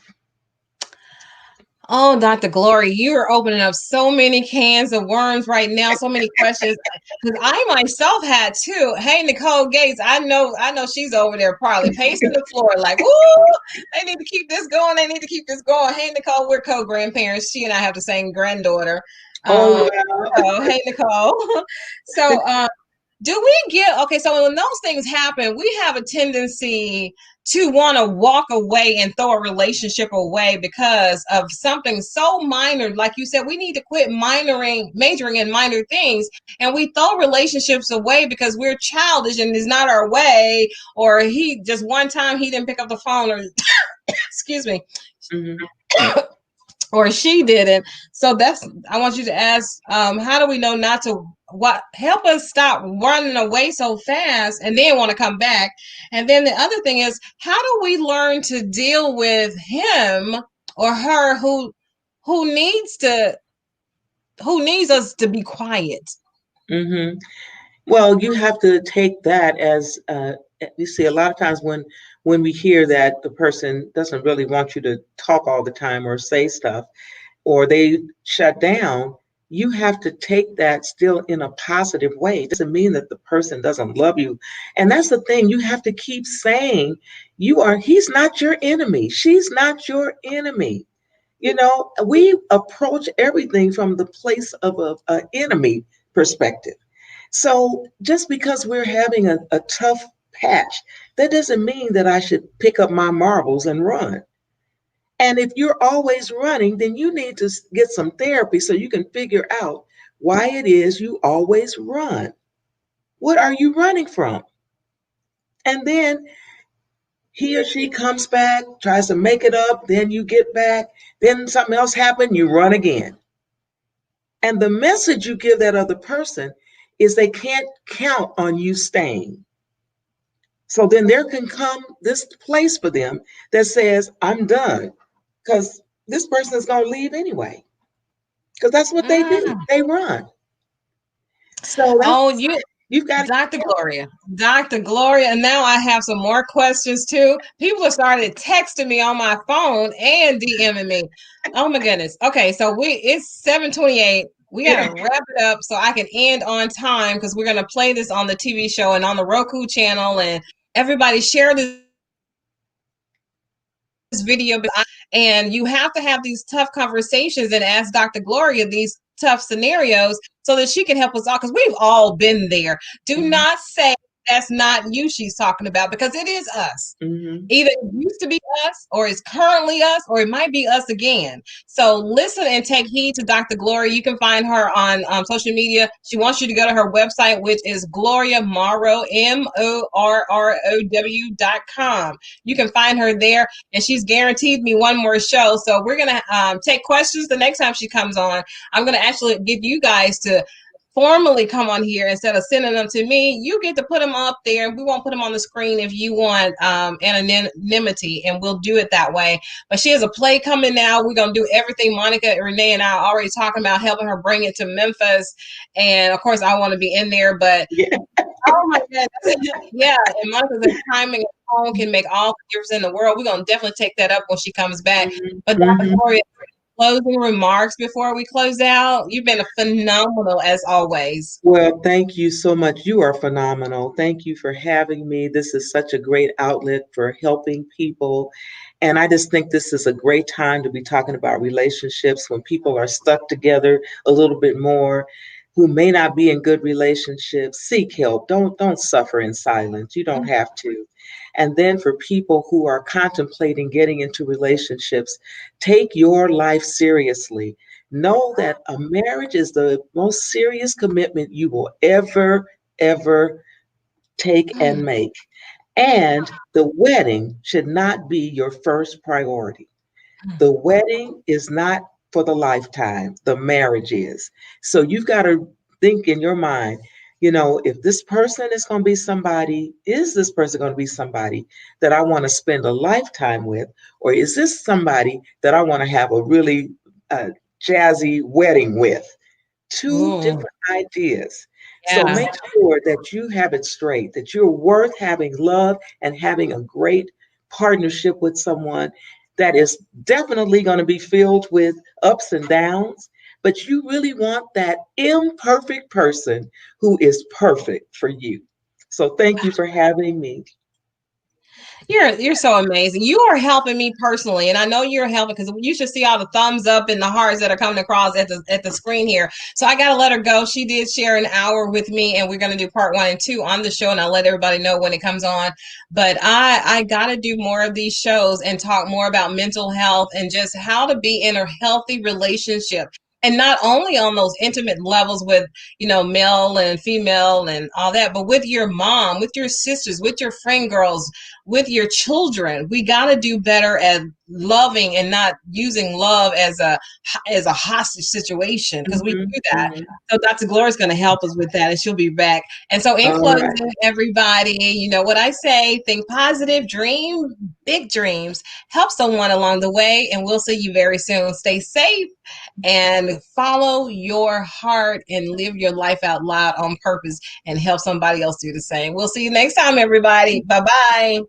Speaker 1: Oh, Dr. Glory, you are opening up so many cans of worms right now, so many questions. Because I myself had too. Hey, Nicole Gates, I know she's over there probably pacing the floor like, ooh, they need to keep this going. They need to keep this going. Hey, Nicole, we're co-grandparents. She and I have the same granddaughter.
Speaker 2: Oh,
Speaker 1: Um,
Speaker 2: wow.
Speaker 1: so hey, Nicole. So do we get okay? So when those things happen, we have a tendency to want to walk away and throw a relationship away because of something so minor. Like you said, we need to quit majoring in minor things, and we throw relationships away because we're childish and it's not our way, or he just one time he didn't pick up the phone, or excuse me,
Speaker 2: Mhm.
Speaker 1: or she didn't. So that's I want you to ask, how do we know not to what help us stop running away so fast and then want to come back? And then the other thing is, how do we learn to deal with him or her who needs to who needs us to be quiet?
Speaker 2: Mhm. Well, you have to take that as you see a lot of times when we hear that the person doesn't really want you to talk all the time or say stuff or they shut down, you have to take that still in a positive way. It doesn't mean that the person doesn't love you. And that's the thing, you have to keep saying he's not your enemy. She's not your enemy. We approach everything from the place of a enemy perspective. So just because we're having a tough patch, that doesn't mean that I should pick up my marbles and run. And if you're always running, then you need to get some therapy so you can figure out why it is you always run. What are you running from? And then he or she comes back, tries to make it up, then you get back, then something else happened, you run again. And the message you give that other person is they can't count on you staying. So then there can come this place for them that says, I'm done. Because this person is going to leave anyway. Because that's what they do.
Speaker 1: Mm.
Speaker 2: They run. So
Speaker 1: Oh, you
Speaker 2: you've got to be
Speaker 1: Dr.
Speaker 2: careful.
Speaker 1: Gloria. Dr. Gloria. And now I have some more questions too. People have started texting me on my phone and DMing me. Oh my goodness. Okay, so it's 7:28. We gotta wrap it up so I can end on time because we're gonna play this on the TV show and on the Roku channel, and everybody share this video. And you have to have these tough conversations and ask Dr. Gloria these tough scenarios so that she can help us all because we've all been there. Do
Speaker 2: Mhm.
Speaker 1: not say that's not you she's talking about, because it is us.
Speaker 2: Hmm.
Speaker 1: Either it used to be us, or it's currently us, or it might be us again. So listen and take heed to Dr. Gloria. You can find her on social media. She wants you to go to her website, which is Gloria Morrow, MORROW.com. You can find her there, and she's guaranteed me one more show. So we're going to take questions the next time she comes on. I'm going to actually give you guys to formally come on here instead of sending them to me. You get to put them up there. We won't put them on the screen if you want anonymity, and we'll do it that way. But she has a play coming now. We're going to do everything. Monica, Renee, and I are already talking about helping her bring it to Memphis. And of course, I want to be in there, but
Speaker 2: Yeah.
Speaker 1: oh my goodness. Yeah. And Monica's timing at home can make all the difference in the world. We're going to definitely take that up when she comes back.
Speaker 2: Hmm.
Speaker 1: But Dr.
Speaker 2: Hmm.
Speaker 1: Gloria, closing remarks before we close out. You've been phenomenal as always.
Speaker 2: Well, thank you so much. You are phenomenal. Thank you for having me. This is such a great outlet for helping people. And I just think this is a great time to be talking about relationships when people are stuck together a little bit more, who may not be in good relationships. Seek help. Don't suffer in silence. You don't have to. And then for people who are contemplating getting into relationships, take your life seriously. Know that a marriage is the most serious commitment you will ever take and make. And the wedding should not be your first priority. The wedding is not for the lifetime, the marriage is. So you've got to think in your mind, if this person is going to be somebody, is this person going to be somebody that I want to spend a lifetime with? Or is this somebody that I want to have a really uh, jazzy wedding with? Two
Speaker 1: Ooh,
Speaker 2: different ideas. So
Speaker 1: yeah.
Speaker 2: make sure that you have it straight, that you're worth having love and having a great partnership with someone that is definitely going to be filled with ups and downs, but you really want that imperfect person who is perfect for you. So thank you for having me.
Speaker 1: You're so amazing. You are helping me personally, and I know you're helping because you should see all the thumbs up and the hearts that are coming across at the screen here. So I gotta let her go. She did share an hour with me, and we're gonna do part 1 and 2 on the show, and I'll let everybody know when it comes on. But I gotta do more of these shows and talk more about mental health and just how to be in a healthy relationship. And not only on those intimate levels with, male and female and all that, but with your mom, with your sisters, with your friend girls, with your children. We got to do better at loving and not using love as a hostage situation, because we
Speaker 2: Mhm,
Speaker 1: do that.
Speaker 2: mhm.
Speaker 1: So Dr. Gloria's going to help us with that, and she'll be back. And so in
Speaker 2: All right.
Speaker 1: closing, everybody, you know what I say, think positive, dream big dreams, help someone along the way, and we'll see you very soon. Stay safe and follow your heart and live your life out loud on purpose, and help somebody else do the same. We'll see you next time, everybody. Bye bye.